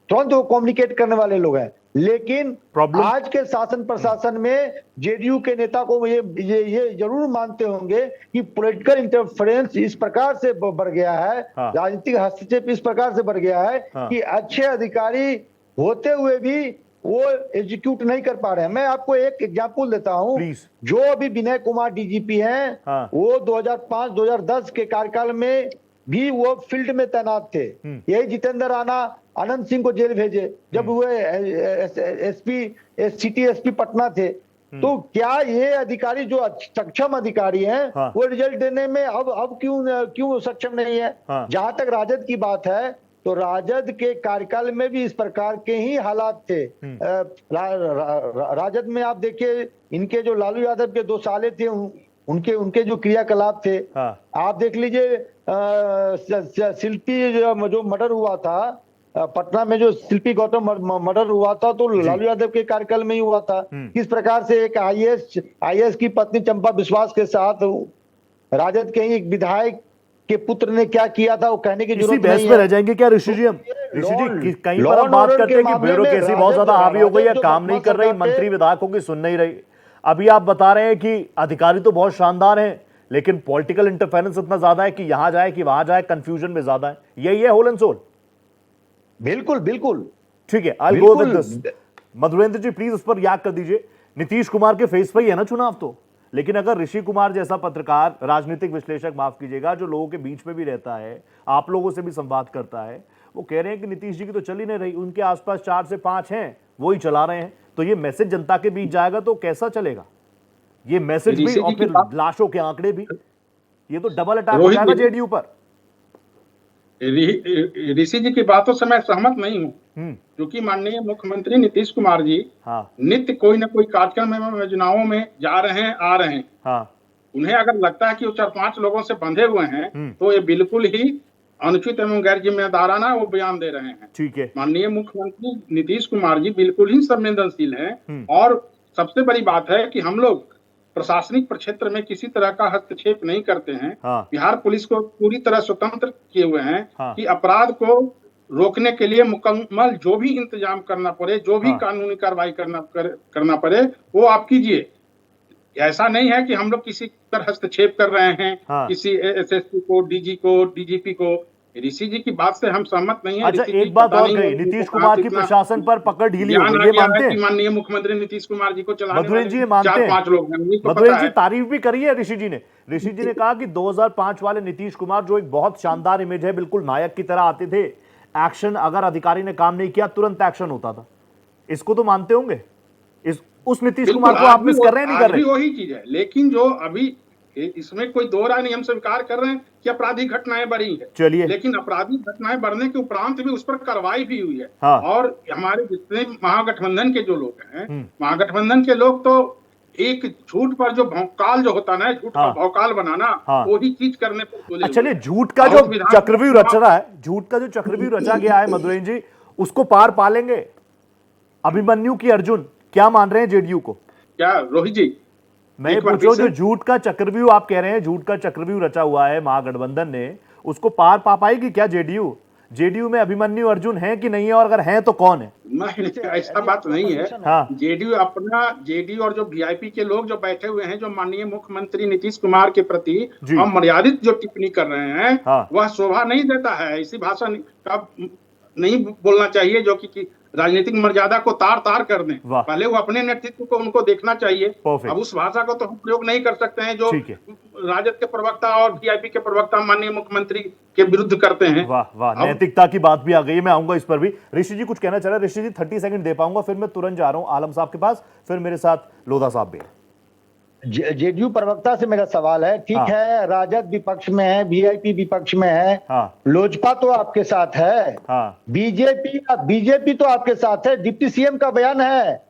तुरंत वो कम्युनिकेट करने वाले लोग हैं। लेकिन आज के शासन प्रशासन में जेडीयू के नेता को ये जरूर मानते होंगे कि पॉलिटिकल इंटरफेरेंस इस प्रकार से बढ़ गया है, राजनीतिक हस्तक्षेप इस प्रकार से बढ़ गया है कि अच्छे अधिकारी होते हुए भी वो एग्जीक्यूट नहीं कर पा रहे हैं। मैं आपको एक एग्जांपल देता हूं। जो अभी विनय कुमार डीजीपी हैं, वो 2005-2010 के कार्यकाल में भी वो फील्ड में तैनात थे। यही जितेंद्र राणा आनंद सिंह को जेल भेजे जब वो सिटी एसपी पटना थे। तो क्या ये अधिकारी जो सक्षम अधिकारी हैं वो रिजल्ट देने में अब क्यों सक्षम नहीं है? जहां तक राजद की बात है, तो राजद के कार्यकाल में भी इस प्रकार के ही हालात थे। राजद में आप देखिए, इनके जो लालू यादव के 2 साले थे, उनके जो क्रियाकलाप थे, आप देख लीजिए। शिल्पी जो मर्डर हुआ था पटना में, जो शिल्पी गौतम मर्डर हुआ था, तो लालू यादव के कार्यकाल में ही हुआ था। किस प्रकार से एक आईएएस की पत्नी चंपा विश्वास के साथ राजद के ही एक विधायक के पुत्र ने क्या किया था, वो कहने की जरूरत नहीं है। रह जाएंगे क्या ऋषि जी? हम ऋषि जी कहीं पर हम बात करते हैं कि ब्यूरोक्रेसी बहुत ज्यादा हावी हो गई है, काम नहीं कर रही, मंत्री विधायकों की सुन नहीं रही। अभी आप बता रहे हैं कि अधिकारी तो बहुत शानदार हैं, लेकिन पॉलिटिकल इंटरफेरेंस इतना ज्यादा है कि यहां जाए कि वहां जाए, कंफ्यूजन में ज्यादा है। यही है होल एंड सोल। बिल्कुल बिल्कुल ठीक है, I go with this. Madhurendra ji please उस पर याद कर दीजिए, नीतीश कुमार के फेस पर ही है ना चुनाव तो, लेकिन अगर ऋषि कुमार जैसा पत्रकार, राजनीतिक विश्लेषक माफ कीजिएगा, जो लोगों के बीच में भी रहता है, आप लोगों से भी संवाद करता है, वो कह रहे हैं कि नीतीश जी की तो चल ही नहीं रही, उनके आसपास 4 से 5 हैं, वो ही चला रहे हैं, तो ये मैसेज जनता के बीच जाएगा तो कैसा चलेगा ये मैसेज भी, और फिर लाशों के आंकड़े भी, ये तो डबल अटैक हो जाएगा जेडीयू पर। ऋषि जी की बातों से मैं सहमत नहीं हूँ, क्योंकि माननीय मुख्यमंत्री नीतीश कुमार जी नित्य कोई ना कोई कार्यक्रम में, योजनाओं में जा रहे हैं, आ रहे हैं। उन्हें अगर लगता है कि वो 4-5 लोगों से बंधे हुए हैं, तो ये बिल्कुल ही अनुचित एवं गैर जिम्मेदाराना वो बयान दे रहे हैं। ठीक है, माननीय मुख्यमंत्री नीतीश कुमार जी बिल्कुल ही संवेदनशील हैं, और सबसे बड़ी बात है कि हम लोग प्रशासनिक क्षेत्र में किसी तरह का हस्तक्षेप नहीं करते हैं। बिहार पुलिस को पूरी तरह स्वतंत्र किए हुए हैं कि अपराध को रोकने के लिए मुकम्मल जो भी इंतजाम करना पड़े, जो भी कानूनी कार्रवाई करना पड़े, वो आप कीजिए। ऐसा नहीं है कि हम लोग किसी पर हस्तक्षेप कर रहे हैं, किसी एसएसपी को, डीजी को, डीजीपी को। ऋषि जी की बात से हम सहमत नहीं है। अच्छा, एक बात और कही, नीतीश कुमार की प्रशासन पर पकड़ ढीली हो गई, ये मानते हैं? माननीय मुख्यमंत्री नीतीश कुमार जी को चलाने मधुरेंद्र जी मानते हैं? 4-5 लोग हैं। मधुरेंद्र जी तारीफ भी करी है ऋषि जी ने। ऋषि जी ने कहा कि 2005 वाले नीतीश कुमार जो एक बहुत शानदार इमेज है, बिल्कुल नायक की तरह आते थे, एक्शन, अगर अधिकारी ने काम नहीं किया तुरंत एक्शन होता था। इसको तो मानते होंगे, उस नीतीश कुमार को आप मिस कर रहे हैं, नहीं कर रहे? वही चीज है, लेकिन जो अभी इसमें कोई दो राय नहीं, हम स्वीकार कर रहे हैं कि आपराधिक घटनाएं बढ़ी है, चलिए, लेकिन आपराधिक घटनाएं बढ़ने के उपरांत भी उस पर कार्रवाई भी हुई है। और हमारे जितने महागठबंधन के जो लोग हैं, महागठबंधन के लोग तो एक झूठ पर जो भौकाल जो होता है, झूठ का भौकाल बनाना, वही चीज करने पर। चलिए, झूठ का जो चक्रव्यूह रच रहा है, झूठ का जो चक्रव्यूह रचा गया है मधुरेंद्र जी, उसको पार पालेंगे अभिमन्यु की अर्जुन? क्या मान रहे हैं जेडीयू को? क्या रोहित जी, मैं ये पूछ रहा हूं, जो झूठ का चक्रव्यूह आप कह रहे हैं, झूठ का चक्रव्यूह रचा हुआ है महागठबंधन ने, उसको पार पा पाएगी क्या जेडीयू? जेडीयू में अभिमन्यु अर्जुन है कि नहीं है, और अगर हैं तो कौन है? नहीं, ऐसा बात नहीं है। जेडीयू और जो वीआईपी के लोग जो बैठे हुए हैं, जो माननीय मुख्यमंत्री नीतीश कुमार के प्रति अमर्यादित जो टिप्पणी कर रहे हैं, वह शोभा नहीं देता है। ऐसी भाषा का नहीं बोलना चाहिए जो कि राजनीतिक मर्यादा को तार तार कर दें। पहले वो अपने नेतृत्व को उनको देखना चाहिए। अब उस भाषा को तो हम प्रयोग नहीं कर सकते हैं जो राजद के प्रवक्ता और वीआईपी के प्रवक्ता माननीय मुख्यमंत्री के विरुद्ध करते हैं। वाह वाह, नैतिकता की बात भी आ गई है, मैं आऊंगा इस पर भी। ऋषि जी कुछ कहना चाह रहे हैं? ऋषि जी 30 सेकंड दे पाऊंगा, फिर मैं तुरंत जा रहा हूं आलम साहब के पास, फिर मेरे साथ लोधा साहब भी। जेडीयू प्रवक्ता से मेरा सवाल है, ठीक है, राजद विपक्ष में है, वीआईपी विपक्ष में है, लोजपा तो आपके साथ है, बीजेपी तो आपके साथ है। डिप्टी सीएम का बयान है,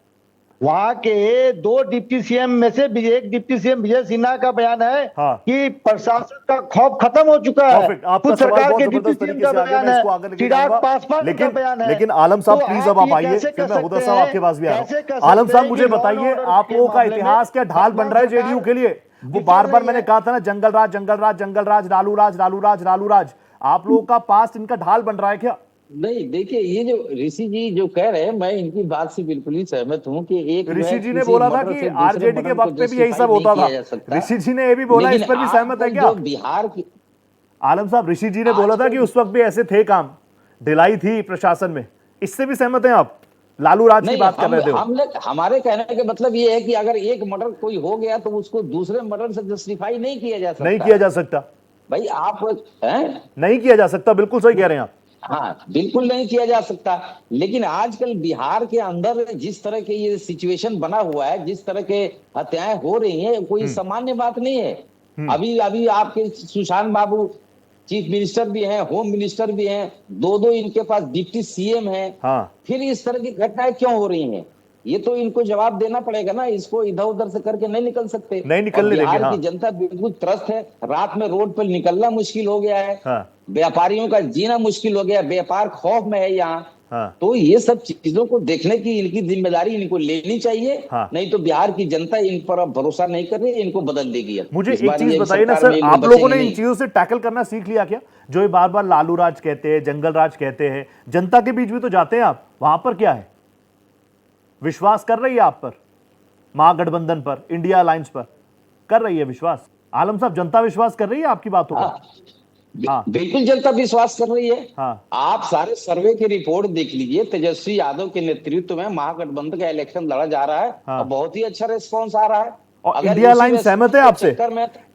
वहां के 2 डिप्टी सीएम में से एक डिप्टी सीएम विजय सिन्हा का बयान है कि प्रशासन का खौफ खत्म हो चुका है। खुद सरकार के डिप्टी सीएम का बयान है, चिराग पासवान का बयान है। लेकिन आलम साहब प्लीज अब आप आइए, फिर मैं हुदा साहब आपके पास भी आ रहा हूं। आलम साहब मुझे बताइए, आप लोगों का इतिहास क्या ढाल बन रहा है जेडीयू के लिए? वो बार बार मैंने कहा था ना, जंगल राज जंगल राज जंगल राज, लालू राज लालू राज लालू राज, आप लोगों का पास इनका ढाल बन रहा है क्या? नहीं, देखिए, ये जो ऋषि जी जो कह रहे हैं, मैं इनकी बात से बिल्कुल ही सहमत हूँ कि एक ऋषि जी ने बोला था कि आरजेडी के वक्त पे भी यही सब होता था। ऋषि जी ने ये भी बोला, इस पर भी सहमत है क्या बिहार की? आलम साहब, ऋषि जी ने बोला था कि उस वक्त भी ऐसे थे काम, ढिलाई थी प्रशासन में, इससे भी सहमत हैं आप? लालू राज की बात कर रहे थे। हमारे कहने का मतलब ये है कि अगर एक मर्डर कोई हो गया तो उसको दूसरे मर्डर से जस्टिफाई नहीं किया जा सकता। नहीं किया जा सकता भाई, आप नहीं किया जा सकता, बिल्कुल सही कह रहे हैं आप। हाँ, बिल्कुल नहीं किया जा सकता। लेकिन आजकल बिहार के अंदर जिस तरह के ये सिचुएशन बना हुआ है, जिस तरह के हत्याएं हो रही हैं, कोई सामान्य बात नहीं है। अभी आपके सुशांत बाबू चीफ मिनिस्टर भी हैं, होम मिनिस्टर भी हैं, 2 इनके पास डिप्टी सीएम हैं। फिर इस तरह की घटनाएं क्यों हो रही हैं? ये तो इनको जवाब देना पड़ेगा ना, इसको इधर उधर से करके नहीं निकल सकते। नहीं निकलने देंगे। बिहार की जनता बिल्कुल त्रस्त है, रात में रोड पर निकलना मुश्किल हो गया है, व्यापारियों का जीना मुश्किल हो गया, व्यापार खौफ में है यहाँ। तो ये सब चीजों को देखने की इनकी जिम्मेदारी इनको लेनी चाहिए। नहीं तो बिहार की जनता इन पर अब भरोसा नहीं कर रही, इनको बदल देगी। मुझे एक चीज बताइए ना सर, आप लोगों ने इन चीजों से टैकल करना सीख लिया क्या? जो ये बार बार लालू राज कहते हैं, जंगल राज कहते हैं, जनता के बीच भी तो जाते हैं आप, वहां पर क्या है? विश्वास कर रही है आप पर, महागठबंधन पर, इंडिया अलायंस पर कर रही है विश्वास? आलम साहब, जनता विश्वास कर रही है आपकी बातों पर? हाँ, बिल्कुल जनता विश्वास कर रही है। हाँ, आप सारे सर्वे की रिपोर्ट देख लीजिए, तेजस्वी यादव के नेतृत्व में महागठबंधन का इलेक्शन लड़ा जा रहा है और बहुत ही अच्छा रिस्पॉन्स आ रहा है। और इंडिया लाइन सहमत है आपसे?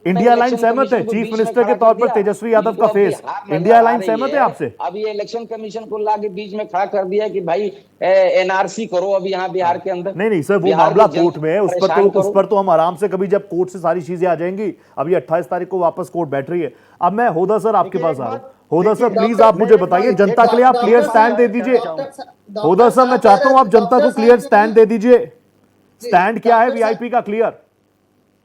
इंडिया लाइन सहमत है? चीफ मिनिस्टर के तौर पर तेजस्वी यादव का फेस, इंडिया लाइन सहमत है आपसे? अब ये इलेक्शन कमीशन को लाके बीच में खड़ा कर दिया कि भाई एनआरसी करो अभी यहाँ बिहार के अंदर। नहीं सर, वो मामला कोर्ट में है, उस पर तो हम आराम से कभी जब कोर्ट से सारी चीजें आ जाएंगी। अभी 28 तारीख को वापस कोर्ट बैठ रही है। अब मैं होदा सर आपके पास आ रहा हूँ। होदा सर प्लीज आप मुझे बताइए, जनता के लिए आप क्लियर स्टैंड दे दीजिए। होदा सर मैं चाहता हूँ आप जनता को क्लियर स्टैंड दे दीजिए। स्टैंड क्या है वीआईपी का? क्लियर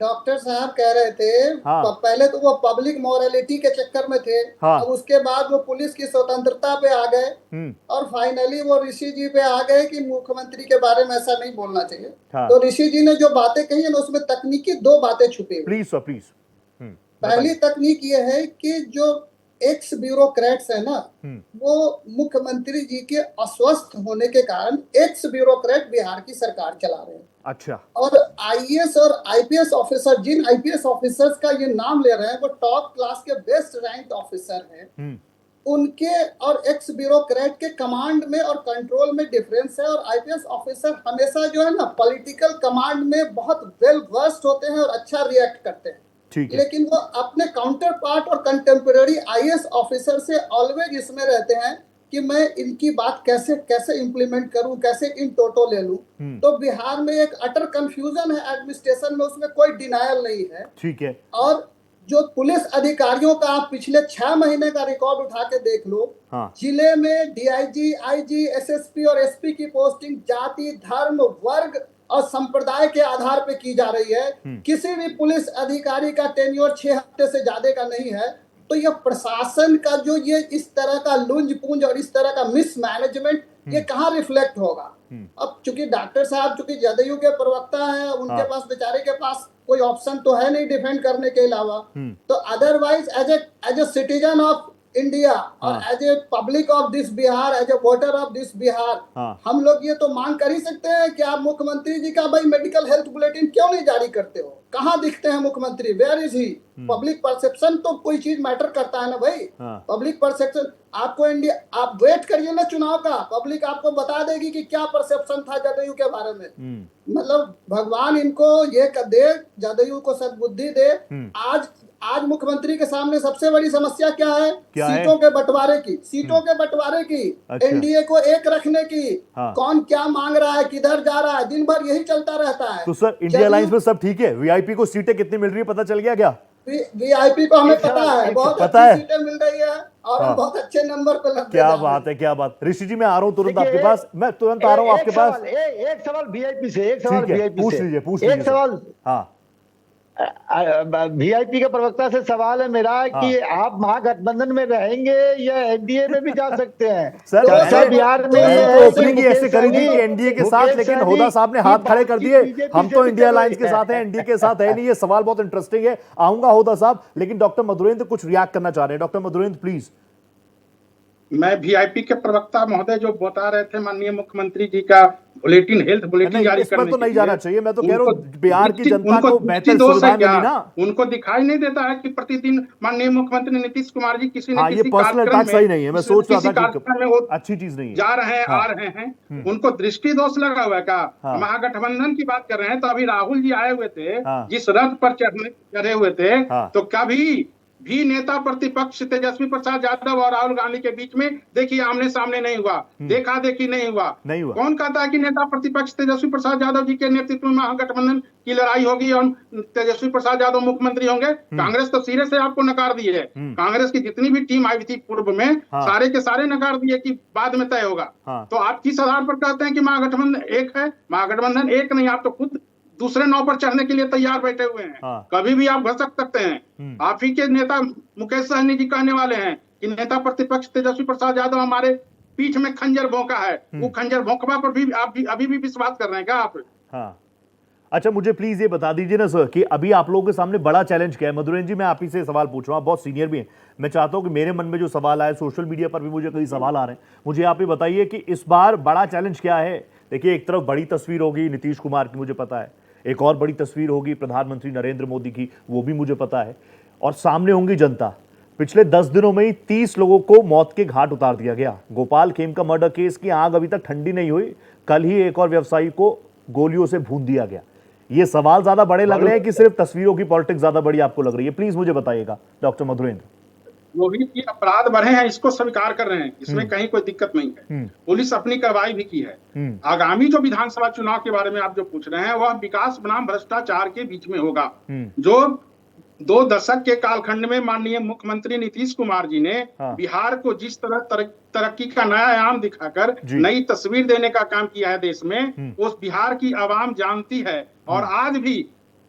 डॉक्टर साहब कह रहे थे पहले तो वो पब्लिक मोरालिटी के चक्कर में थे, अब उसके बाद वो पुलिस की स्वतंत्रता पे आ गए और फाइनली वो ऋषि जी पे आ गए कि मुख्यमंत्री के बारे में ऐसा नहीं बोलना चाहिए। तो ऋषि जी ने जो बातें कही है ना, उसमें तकनीकी 2 बातें छुपी हुई। Please sir please. पहली तकनीक ये है कि जो एक्स ब्यूरोक्रेट्स है ना, वो मुख्यमंत्री जी के अस्वस्थ होने के कारण एक्स ब्यूरोक्रेट बिहार की सरकार चला रहे हैं। अच्छा। और आईएएस और आईपीएस ऑफिसर, जिन आईपीएस ऑफिसर्स का ये नाम ले रहे हैं, वो टॉप क्लास के बेस्ट रैंक ऑफिसर हैं। उनके और एक्स ब्यूरोक्रेट के कमांड में और कंट्रोल में डिफरेंस है। और आईपीएस ऑफिसर हमेशा जो है ना, पॉलिटिकल कमांड में बहुत वेल वर्स्ड होते हैं और अच्छा रिएक्ट करते हैं, लेकिन वो अपने काउंटर पार्ट और कंटेम्पररी आईएएस ऑफिसर से ऑलवेज इसमें रहते हैं कि मैं इनकी बात कैसे इंप्लीमेंट करूं, कैसे इन टोटो ले लूं। तो बिहार में एक अटर कंफ्यूजन है एडमिनिस्ट्रेशन में, उसमें कोई डिनायल नहीं है। ठीक है। और जो पुलिस अधिकारियों का आप पिछले 6 महीने का रिकॉर्ड उठा के देख लो, जिले में डीआईजी, आईजी, एसएसपी और एसपी की पोस्टिंग जाति, धर्म, वर्ग और संप्रदाय के आधार पे की जा रही है। किसी भी पुलिस अधिकारी का टेन्योर 6 हफ्ते से ज्यादा का नहीं है। तो यह प्रशासन का जो ये इस तरह का लुंज पूंज और इस तरह का मिसमैनेजमेंट, ये कहाँ रिफ्लेक्ट होगा? अब चूंकि डॉक्टर साहब चूंकि जदयू के प्रवक्ता हैं, उनके पास बेचारे के पास कोई ऑप्शन तो है नहीं डिफेंड करने के अलावा। तो otherwise as a citizen of India और as a public of this Bihar, as a voter of this Bihar, हम लोग ये तो मांग कर ही सकते हैं कि आप मुख्यमंत्री जी का भाई मेडिकल हेल्थ बुलेटिन क्यों नहीं जारी करते हो? कहाँ दिखते हैं मुख्यमंत्री? Where is he? Public perception तो कोई चीज मैटर करता है ना भाई। पब्लिक परसेप्शन आपको इंडिया, आप वेट करिए ना चुनाव का, पब्लिक आपको बता देगी कि क्या परसेप्शन था जदयू के बारे में। मतलब भगवान इनको ये दे, जदयू को सद्बुद्धि दे। आज मुख्यमंत्री के सामने सबसे बड़ी समस्या क्या है? सीटों के बंटवारे की, सीटों के बंटवारे की, एनडीए को एक रखने की। कौन क्या मांग रहा है, किधर जा रहा है, दिन भर यही चलता रहता है। तो सर इंडिया लाइंस में सब ठीक है? वीआईपी को सीटें कितनी मिल रही है पता चल गया क्या? वीआईपी को हमें पता है, बहुत अच्छी सीटें मिल रही है और हम बहुत अच्छे नंबर पे लग। क्या बात है, क्या बात। ऋषि जी मैं आ रहा हूँ तुरंत आपके पास, मैं तुरंत आ रहा हूँ आपके पास। एक सवाल वीआईपी से, एक सवाल वीआईपी पूछ लीजिए। एक सवाल वीआईपी के प्रवक्ता से सवाल है मेरा कि आप महागठबंधन में रहेंगे या एनडीए में भी जा सकते हैं? सर बिहार में ओपनिंग ऐसे करी थी कि एनडीए के साथ, लेकिन होदा साहब ने हाथ खड़े कर दिए। हम तो इंडिया लाइंस के साथ हैं, एनडीए के साथ है नहीं। ये सवाल बहुत इंटरेस्टिंग है, आऊंगा होदा साहब, लेकिन डॉक्टर मधुरेंद्र कुछ रिएक्ट करना चाह रहे हैं। Doctor Madhurendra please. मैं वीआईपी के प्रवक्ता महोदय जो बता रहे थे माननीय मुख्यमंत्री जी का बुलेटिन, हेल्थ बुलेटिन जारी करने तो नहीं जाना चाहिए। मैं तो कह रहा हूँ बिहार की जनता को बेहतर सुविधाएं मिली ना। उनको दिखाई नहीं देता है कि प्रतिदिन माननीय मुख्यमंत्री नीतीश कुमार जी किसी न किसी कार्यक्रम में, सही नहीं है, मैं सोच रहा था कि वो अच्छी चीज नहीं है, जा रहे हैं, आ रहे हैं। उनको दृष्टि दोष लगा हुआ है क्या? महागठबंधन की बात कर रहे हैं तो अभी राहुल जी आए हुए थे, जिस रथ पर चढ़े हुए थे, तो कभी भी नेता प्रतिपक्ष तेजस्वी प्रसाद यादव और राहुल गांधी के बीच में देखिए आमने सामने नहीं हुआ, देखा देखी नहीं हुआ। कौन कहता है कि नेता प्रतिपक्ष तेजस्वी प्रसाद यादव जी के नेतृत्व में महागठबंधन की लड़ाई होगी और तेजस्वी प्रसाद यादव मुख्यमंत्री होंगे? कांग्रेस तो सिरे से आपको नकार दी है। कांग्रेस की जितनी भी टीम आई थी पूर्व में, सारे के सारे नकार दिए कि बाद में तय होगा। तो आप किस आधार पर कहते हैं कि महागठबंधन एक है? महागठबंधन एक नहीं, आप तो खुद दूसरे नाव पर चढ़ने के लिए तैयार बैठे हुए हैं। कभी भी आप घसक सकते हैं। आप ही के नेता मुकेश सहनी जी कहने वाले हैं कि नेता प्रतिपक्ष तेजस्वी प्रसाद यादव हमारे पीठ में खंजर भोंका है। वो खंजर भोंकवा पर भी आप भी अभी भी विश्वास कर रहे हैं क्या आप? अच्छा मुझे प्लीज ये बता दीजिए ना सर कि अभी आप लोगों के सामने बड़ा चैलेंज क्या है? मधुरेंद्र जी मैं आप ही से सवाल पूछ रहा हूँ, बहुत सीनियर भी हैं। मैं चाहता हूँ कि मेरे मन में जो सवाल आए, सोशल मीडिया पर भी मुझे कई सवाल आ रहे हैं, मुझे आप ही बताइए कि इस बार बड़ा चैलेंज क्या है? देखिए एक तरफ बड़ी तस्वीर होगी नीतीश कुमार की, मुझे पता है, एक और बड़ी तस्वीर होगी प्रधानमंत्री नरेंद्र मोदी की, वो भी मुझे पता है, और सामने होंगी जनता। पिछले 10 दिनों में ही 30 लोगों को मौत के घाट उतार दिया गया। गोपाल खेमका मर्डर केस की आग अभी तक ठंडी नहीं हुई, कल ही एक और व्यवसायी को गोलियों से भून दिया गया। ये सवाल ज्यादा बड़े लग रहे हैं कि सिर्फ तस्वीरों की पॉलिटिक्स ज्यादा बड़ी आपको लग रही है? प्लीज मुझे बताइएगा डॉक्टर मधुरेंद्र। वो भी कि अपराध बढ़े हैं, इसको स्वीकार कर रहे हैं, इसमें कहीं कोई दिक्कत नहीं है। पुलिस अपनी कार्रवाई भी की है। आगामी जो विधानसभा चुनाव के बारे में आप जो पूछ रहे हैं, वह विकास बनाम भ्रष्टाचार के बीच में होगा। जो 2 दशक के कालखंड में माननीय मुख्यमंत्री नीतीश कुमार जी ने बिहार को जिस तरह तरक्की का नया आयाम दिखाकर नई तस्वीर देने का काम किया है देश में, उस बिहार की आवाम जानती है और आज भी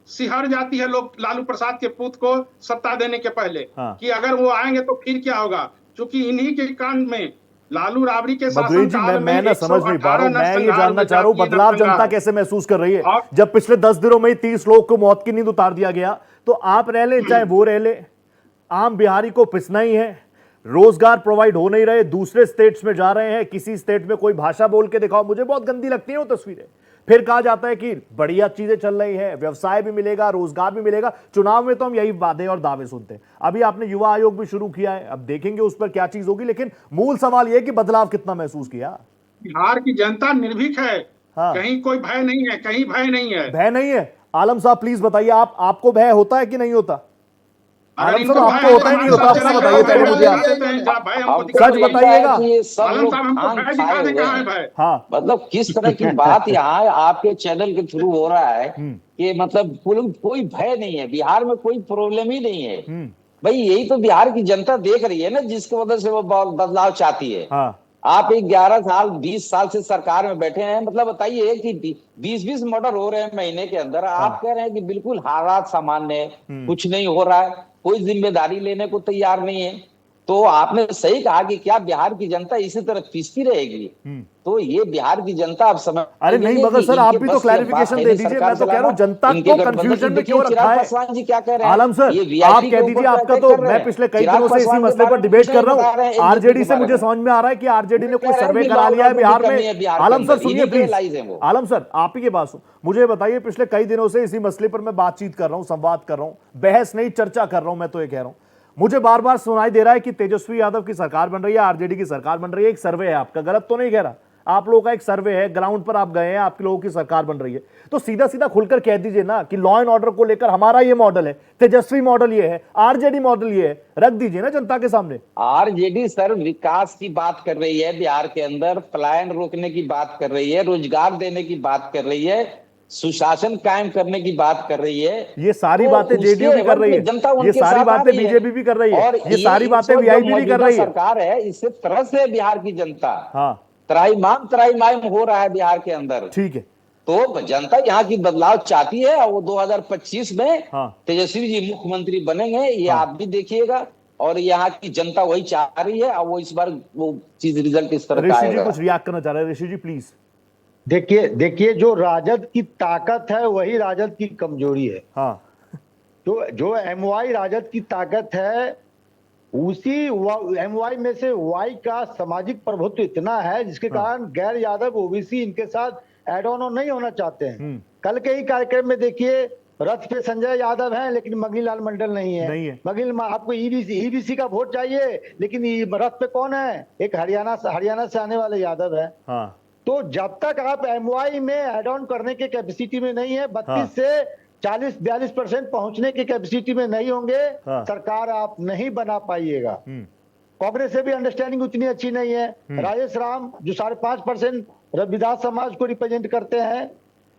सिहर जाती है लोग लालू प्रसाद के पुत्र को सत्ता देने के पहले कि अगर वो आएंगे तो फिर क्या होगा। क्योंकि इन्हीं के कांड में लालू राबड़ी के शासनकाल में मैं ना समझ नहीं पा रहा हूं, मैं ये जानना चाह रहा हूं बदलाव जनता कैसे महसूस कर रही है जब पिछले 10 दिनों में ही 30 लोग को मौत की नींद उतार दिया गया। तो आप रह ले चाहे वो रह ले, आम बिहारी को पिसना ही है। रोजगार प्रोवाइड हो नहीं रहे, दूसरे स्टेट्स में जा रहे हैं, किसी स्टेट में कोई भाषा बोल के दिखाओ, मुझे बहुत गंदी लगती है वो तस्वीरें। फिर कहा जाता है कि बढ़िया चीजें चल रही हैं, व्यवसाय भी मिलेगा, रोजगार भी मिलेगा। चुनाव में तो हम यही वादे और दावे सुनते हैं। अभी आपने युवा आयोग भी शुरू किया है, अब देखेंगे उस पर क्या चीज होगी, लेकिन मूल सवाल यह कि बदलाव कितना महसूस किया? बिहार की जनता निर्भीक है। कहीं कोई भय नहीं है, कहीं भय नहीं है। भय नहीं है? आलम साहब प्लीज बताइए, आपको भय होता है कि नहीं होता? आलम साहब आपको होता ही नहीं होता, आपको बताइए पहले मुझे, सच बताइएगा। हाँ, मतलब किस तरह की बात यहाँ आपके चैनल के थ्रू हो रहा है कि मतलब कोई भय नहीं है, बिहार में कोई प्रॉब्लम ही नहीं है। भाई यही तो बिहार की जनता देख रही है ना, जिसकी वजह से वो बदलाव चाहती है। आप 11 साल 20 साल से सरकार में बैठे हैं, मतलब बताइए कि 20-20 मर्डर हो रहे हैं महीने के अंदर। आप कह रहे हैं कि बिल्कुल हालात सामान्य है, कुछ नहीं हो रहा है, कोई जिम्मेदारी लेने को तैयार नहीं है। तो आपने सही कहा कि क्या बिहार की जनता इसी तरह पीसती रहेगी? तो ये बिहार की जनता अब समझ, अरे नहीं मगर सर आप भी तो क्लैरिफिकेशन दे दीजिए। मैं तो कह रहा हूँ जनता को कंफ्यूजन में क्यों रखा है? जी क्या कह रहे हैं? आलम सर आप कह दीजिए, आपका तो मैं पिछले कई दिनों से इसी मसले पर डिबेट कर रहा हूँ। आरजेडी से मुझे समझ में आ रहा है कि आरजेडी ने कोई सर्वे करा लिया है बिहार में। आलम सर सुनिए प्लीज, आलम सर आप ही के पास हूँ, मुझे बताइए पिछले कई दिनों से इसी मसले पर मैं बातचीत कर रहा हूँ, संवाद कर रहा हूँ, बहस नहीं चर्चा कर रहा हूँ। मैं तो ये कह रहा हूँ, मुझे बार बार सुनाई दे रहा है कि तेजस्वी यादव की सरकार बन रही है, आरजेडी की सरकार बन रही है। एक सर्वे है आपका, गलत तो नहीं कह रहा, आप लोगों का एक सर्वे है, ग्राउंड पर आप गए हैं, आपके लोगों की सरकार बन रही है। तो सीधा सीधा खुलकर कह दीजिए ना कि लॉ एंड ऑर्डर को लेकर हमारा ये मॉडल है, तेजस्वी मॉडल ये है, आरजेडी मॉडल ये है, रख दीजिए ना जनता के सामने। आरजेडी सर विकास की बात कर रही है, बिहार के अंदर पलायन रोकने की बात कर रही है, रोजगार देने की बात कर रही है, सुशासन कायम करने की बात कर रही है। ये सारी बातें जेडीयू भी कर रही है, ये सारी बातें बीजेपी भी कर रही है, ये सारी बातें वीआईपी भी कर रही है। सरकार है, इससे तरस है बिहार की जनता। हाँ, त्राईमाम हो रहा है बिहार के अंदर। ठीक है, तो जनता यहाँ की बदलाव चाहती है और वो 2025 में तेजस्वी जी मुख्यमंत्री बनेंगे, ये आप भी देखिएगा। और यहाँ की जनता वही चाह रही है और वो इस बार वो चीज रिजल्ट इस तरह का आएगा। ऋषि जी कुछ रिएक्ट करना चाह रहे हैं? ऋषि जी प्लीज। देखिए जो राजद की ताकत है वही राजद की कमजोरी है। तो जो एमवाई राजद की ताकत है, उसी एमवाई में से वाई का सामाजिक प्रभुत्व इतना है जिसके कारण गैर यादव ओबीसी इनके साथ एड ऑन नहीं होना चाहते हैं। कल के ही कार्यक्रम में देखिए, रथ पे संजय यादव हैं लेकिन मगनीलाल मंडल नहीं है। आपको ईबीसी का वोट चाहिए, लेकिन रथ पे कौन है? एक हरियाणा से आने वाले यादव है। तो जब तक आप एमवाई में एड ऑन करने के कैपेसिटी में नहीं है, 32 से 40-42% पहुंचने की कैपेसिटी में नहीं होंगे, सरकार आप नहीं बना पाइएगा। कांग्रेस से भी अंडरस्टैंडिंग उतनी अच्छी नहीं है। राजेश राम जो 5.5% रविदास समाज को रिप्रेजेंट करते हैं,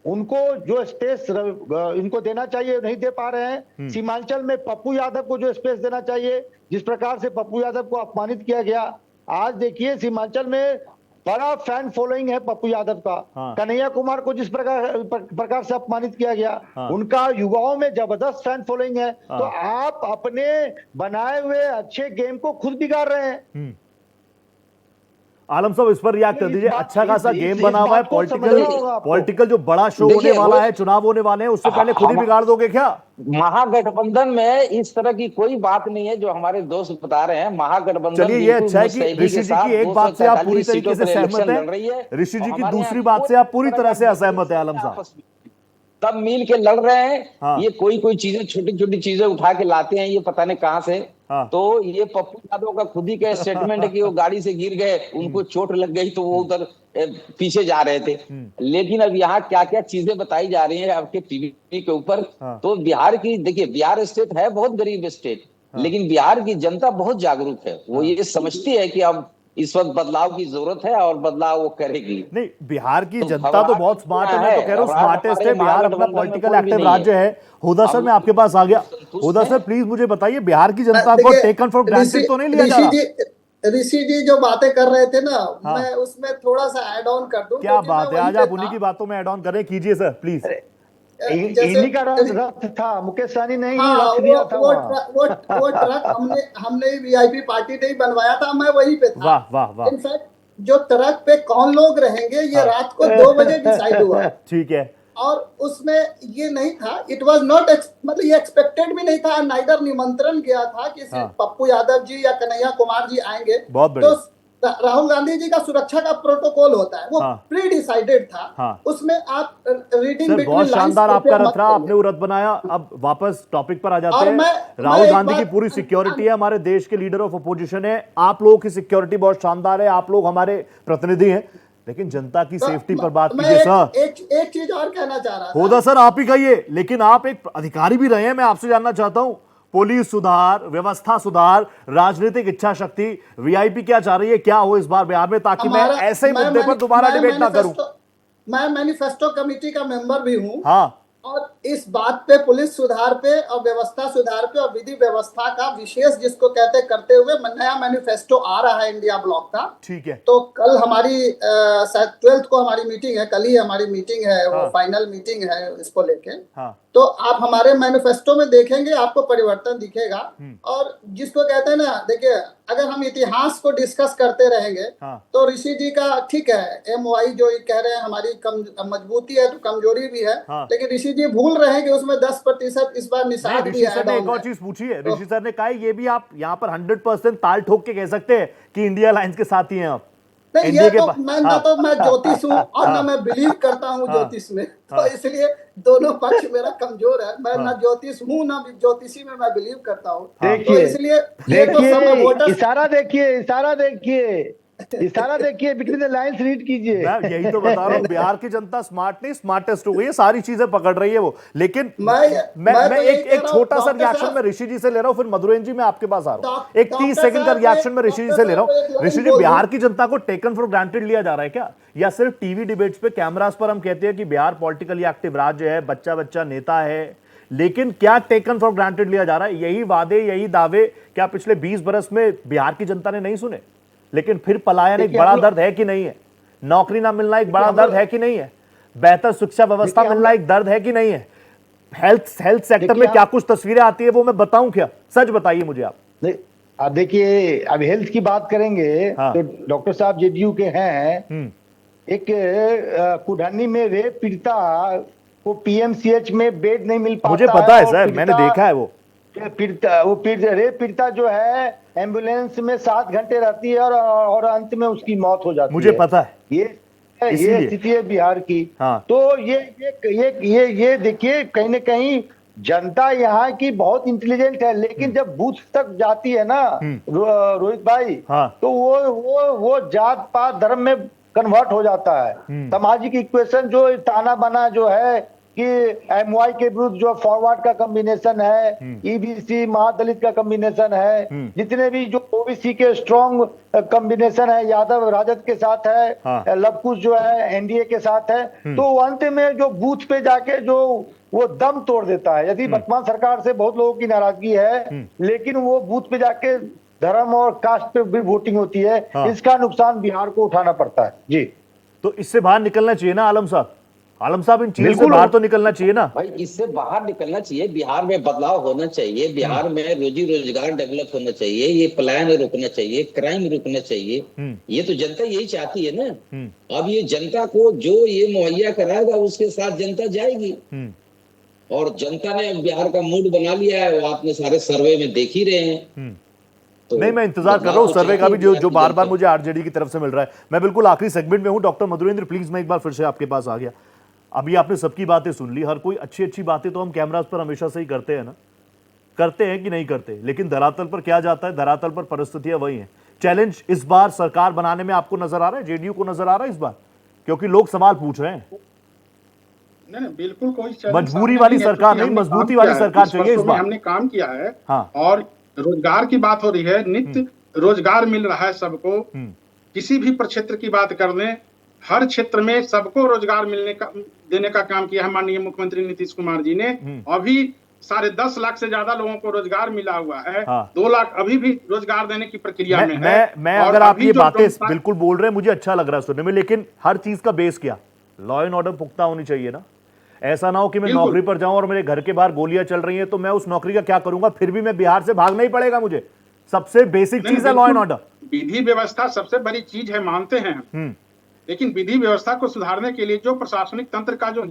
उनको जो स्पेस इनको देना चाहिए नहीं दे पा रहे हैं। सीमांचल में पप्पू यादव को जो स्पेस देना चाहिए, जिस प्रकार से पप्पू यादव को अपमानित किया गया, आज देखिए सीमांचल में बड़ा फैन फॉलोइंग है पप्पू यादव का। कन्हैया कुमार को जिस प्रकार से अपमानित किया गया, उनका युवाओं में जबरदस्त फैन फॉलोइंग है। तो आप अपने बनाए हुए अच्छे गेम को खुद बिगाड़ रहे हैं। आलम साहब इस पर रिएक्ट कर दीजिए। अच्छा खासा गेम बना हुआ है, पॉलिटिकल जो बड़ा शो होने वाला है, चुनाव होने वाले हैं, उससे पहले खुद ही बिगाड़ दोगे क्या? महागठबंधन में इस तरह की कोई बात नहीं है जो हमारे दोस्त बता रहे हैं। महागठबंधन, चलिए ये अच्छा है कि ऋषि जी की एक बात से आप पूरी तरीके से सहमत हैं, ऋषि जी की दूसरी बात से आप पूरी तरह से असहमत है आलम साहब। सब मिल के लड़ रहे हैं। हाँ। ये कोई चीजें छोटी छोटी चीजें उठा के लाते हैं, ये पता नहीं कहाँ से। हाँ। तो ये पप्पू यादव का खुद ही का स्टेटमेंट है कि वो गाड़ी से गिर गए, उनको चोट लग गई तो वो उधर पीछे जा रहे थे। लेकिन अब यहाँ क्या क्या चीजें बताई जा रही है आपके टीवी के ऊपर। तो बिहार की देखिए, बिहार स्टेट है बहुत गरीब स्टेट, लेकिन बिहार की जनता बहुत जागरूक है। वो ये समझती है कि अब इस वक्त बदलाव की जरूरत है और बदलाव वो करेगी। नहीं, बिहार की जनता तो बहुत स्मार्ट है, मैं तो कह रहा हूँ स्मार्टेस्ट है। बिहार अपना पॉलिटिकल एक्टिव राज्य है। हुदा सर, मैं आपके पास आ गया। हुदा सर प्लीज मुझे बताइए, बिहार की जनता को टेकन फॉर ग्रांटेड तो नहीं लिया जा रहा? ऋषि जी जो बातें कर रहे थे ना, मैं उसमें थोड़ा सा ऐड ऑन कर दूं। क्या बात है, आज आप उन्हीं की बातों में ऐड ऑन करें, कीजिए सर प्लीज। इन्हीं का रथ था, मुकेश सहनी ने ही हाँ, रथ दिया था। वो ट्रक हमने वीआईपी पार्टी नहीं बनवाया था, मैं वहीं पे था। वाह वाह वाह। इनफैक्ट जो ट्रक पे कौन लोग रहेंगे ये रात को 2 बजे डिसाइड हुआ। ठीक है। और उसमें ये नहीं था, इट वाज नॉट, मतलब ये एक्सपेक्टेड भी नहीं था, नाइदर निमंत्रण गया था कि सिर्फ पप्पू यादव जी या कन्हैया कुमार जी आएंगे। बहुत बढ़िया। तो राहुल गांधी जी का सुरक्षा का प्रोटोकॉल होता है, वो प्री डिसाइडेड था। उसमें आप रीडिंग सर बहुत शानदार आपका रथ रहा, आपने वो रथ बनाया। अब वापस टॉपिक पर आ जाते हैं। राहुल गांधी की पूरी सिक्योरिटी है, हमारे देश के लीडर ऑफ अपोजिशन है, आप लोगों की सिक्योरिटी बहुत शानदार है, आप लोग हमारे प्रतिनिधि हैं, लेकिन जनता की सेफ्टी पर बात कीजिए सर। एक चीज और कहना चाह रहा था। होदा सर आप ही कहिए, लेकिन आप एक अधिकारी भी रहे हैं, मैं आपसे जानना चाहता हूं, पुलिस सुधार, व्यवस्था सुधार, राजनीतिक इच्छा शक्ति, वीआईपी क्या चाह रही है, क्या हो इस बार बिहार में, ताकि मैं ऐसे ही मुद्दे पर दोबारा डिबेट ना करूं। मैं मैनिफेस्टो कमिटी का मेंबर भी हूं। हाँ। और इस बात पे, पुलिस सुधार पे और व्यवस्था सुधार पे और विधि व्यवस्था का विशेष जिसको कहते करते हुए नया मैनिफेस्टो आ रहा है इंडिया ब्लॉक का। ठीक है। तो कल हमारी शायद 12th को हमारी मीटिंग है, कल ही हमारी मीटिंग है। वो फाइनल मीटिंग है इसको लेके। तो आप हमारे मैनिफेस्टो में देखेंगे, आपको परिवर्तन दिखेगा। और जिसको कहते हैं ना, देखिए अगर हम इतिहास को डिस्कस करते रहेंगे तो ऋषि जी का ठीक है, MOI जो कह रहे हैं हमारी मजबूती है तो कमजोरी भी है, लेकिन ऋषि जी भूल रहे हैं कि उसमें 10% इस बार निषाद भी है। एक और चीज पूछी है, ऋषि सर ने कहा ये भी आप यहाँ पर 100% ताल ठोक के कह सकते हैं कि इंडिया अलायंस के साथ ही हैं आप। नहीं, ये तो मैं ज्योतिष हूँ और ना मैं बिलीव करता हूँ ज्योतिष में, तो इसलिए दोनों पक्ष मेरा कमजोर है। मैं ना ज्योतिष हूँ ना ज्योतिषी में मैं बिलीव करता हूँ। देखिए, तो इसलिए इशारा देखिए बिटवीन द लाइंस रीड कीजिए। मैं यही तो बता रहा हूँ, बिहार की जनता स्मार्ट नहीं स्मार्टेस्ट हो गई है, सारी चीजें पकड़ रही है वो। लेकिन मैं एक छोटा सा रिएक्शन में ऋषि जी से ले रहा हूँ, फिर मधुरेन जी मैं आपके पास आ रहा हूँ। एक 30 सेकंड का रिएक्शन में ऋषि जी से ले रहा हूँ। ऋषि जी, बिहार की जनता को टेकन फॉर ग्रांटेड लिया जा रहा है क्या, या सिर्फ टीवी डिबेट्स पे कैमरास पर हम कहते हैं कि बिहार पॉलिटिकली एक्टिव राज्य है, बच्चा बच्चा नेता है, लेकिन क्या टेकन फॉर ग्रांटेड लिया जा रहा है? यही वादे, यही दावे क्या पिछले 20 बरस में बिहार की जनता ने नहीं सुने? लेकिन फिर पलायन एक बड़ा दर्द है कि नहीं है? नौकरी ना मिलना एक बड़ा दर्द है कि नहीं है? बेहतर शिक्षा व्यवस्था मिलना एक दर्द है कि नहीं है? हेल्थ सेक्टर में क्या कुछ तस्वीरें आती है वो मैं बताऊं क्या? सच बताइए मुझे आप। अब देखिए, अब हेल्थ की बात करेंगे तो डॉक्टर साहब JDU के हैं। एक कुढ़नी में रेप पीड़िता को PMCH में बेड नहीं मिल पाता। मुझे पता है सर, मैंने देखा है। वो रेप पीड़िता जो है एम्बुलेंस में 7 घंटे रहती है और अंत में उसकी मौत हो जाती है। मुझे पता है। ये स्थिति है बिहार की। तो ये देखिए, कहीं न कहीं जनता यहाँ की बहुत इंटेलिजेंट है, लेकिन जब बूथ तक जाती है ना रोहित भाई, तो वो जात पात धर्म में कन्वर्ट हो जाता है। सामाजिक इक्वेशन जो ताना बना जो है कि MOI के विरुद्ध जो फॉरवर्ड का कॉम्बिनेशन है, EBC महादलित का कॉम्बिनेशन है, जितने भी जो OBC के स्ट्रॉन्ग कॉम्बिनेशन है, यादव राजद के साथ है, लवकुश जो है NDA के साथ है, तो अंत में जो बूथ पे जाके जो वो दम तोड़ देता है। यदि वर्तमान सरकार से बहुत लोगों की नाराजगी है, लेकिन वो बूथ पे जाके धर्म और कास्ट पे भी वोटिंग होती है। इसका नुकसान बिहार को उठाना पड़ता है। जी, तो इससे बाहर निकलना चाहिए ना आलम साहब? आलम साहब, इन चीजों से बाहर तो निकलना चाहिए ना भाई, इससे बाहर निकलना चाहिए। बिहार में बदलाव होना चाहिए, बिहार में रोजी रोजगार डेवलप होना चाहिए, ये पलायन रुकना चाहिए, क्राइम रुकना चाहिए। ये तो जनता यही चाहती है ना। अब ये जनता को जो ये मुहैया कराएगा उसके साथ जनता जाएगी। और जनता ने बिहार का मूड बना लिया है, वो आपने सारे सर्वे में देख ही रहे हैं। तो नहीं, मैं इंतजार कर रहा हूँ सर्वे का भी, जो बार बार मुझे RJD की तरफ से मिल रहा है। मैं बिल्कुल आखिरी सेगमेंट में हूँ। डॉक्टर मधुरेंद्र प्लीज, मैं एक बार फिर से आपके पास आ गया। अभी आपने सबकी बातें सुन ली, हर कोई अच्छी अच्छी बातें तो हम कैमरास पर हमेशा से ही करते हैं ना, करते हैं कि नहीं करते, लेकिन धरातल पर क्या जाता है, धरातल पर परिस्थितियां वही हैं। चैलेंज इस बार सरकार बनाने में आपको नजर आ रहा है, जेडीयू को नजर आ रहा है इस बार, क्योंकि लोग सवाल पूछ रहे हैं। नहीं बिल्कुल कोई मजबूरी वाली सरकार नहीं, मजबूती वाली सरकार चाहिए इस बार। हमने काम किया है। हाँ। और रोजगार की बात हो रही है, नित्य रोजगार मिल रहा है सबको। किसी भी प्रक्षेत्र की बात कर लें, हर क्षेत्र में सबको रोजगार देने का काम किया है माननीय मुख्यमंत्री नीतीश कुमार जी ने। अभी 10.5 लाख से ज्यादा लोगों को रोजगार मिला हुआ है। हाँ। 2 लाख अभी भी रोजगार देने की प्रक्रिया में है। मैं अगर आप ये बातें बिल्कुल बोल रहे हैं, मुझे अच्छा लग रहा है सुनने में, लेकिन हर चीज का बेस क्या, लॉ एंड ऑर्डर पुख्ता होनी चाहिए ना। ऐसा ना हो कि मैं नौकरी पर जाऊं और मेरे घर के बाहर गोलियां चल रही हैं तो मैं उस नौकरी का क्या करूंगा, फिर भी मैं बिहार से भागना ही पड़ेगा मुझे। सबसे बेसिक चीज है लॉ एंड ऑर्डर। विधि व्यवस्था सबसे बड़ी चीज है, मानते हैं, लेकिन विधि व्यवस्था को सुधारने के लिए जो प्रशासनिक तंत्र का जो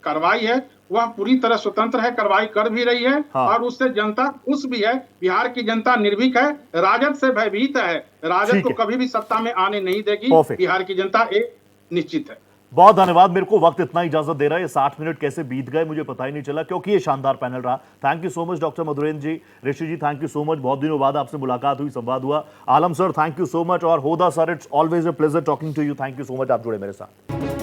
कार्रवाई है वह पूरी तरह स्वतंत्र है, कार्रवाई कर भी रही है। हाँ। और उससे जनता खुश भी है। बिहार की जनता निर्भीक है, राजद से भयभीत है, राजद को कभी भी सत्ता में आने नहीं देगी। बिहार की जनता एक निश्चित है। बहुत धन्यवाद, मेरे को वक्त इतना इजाजत दे रहा है, ये 60 मिनट कैसे बीत गए मुझे पता ही नहीं चला, क्योंकि ये शानदार पैनल रहा। Thank you so much doctor Madhurendra ji, Rishi ji thank you so much, बहुत दिनों बाद आपसे मुलाकात हुई, संवाद हुआ। Alam sir thank you so much, और Hoda sir it's always a pleasure talking to you, thank you so much, आप जुड़े मेरे साथ।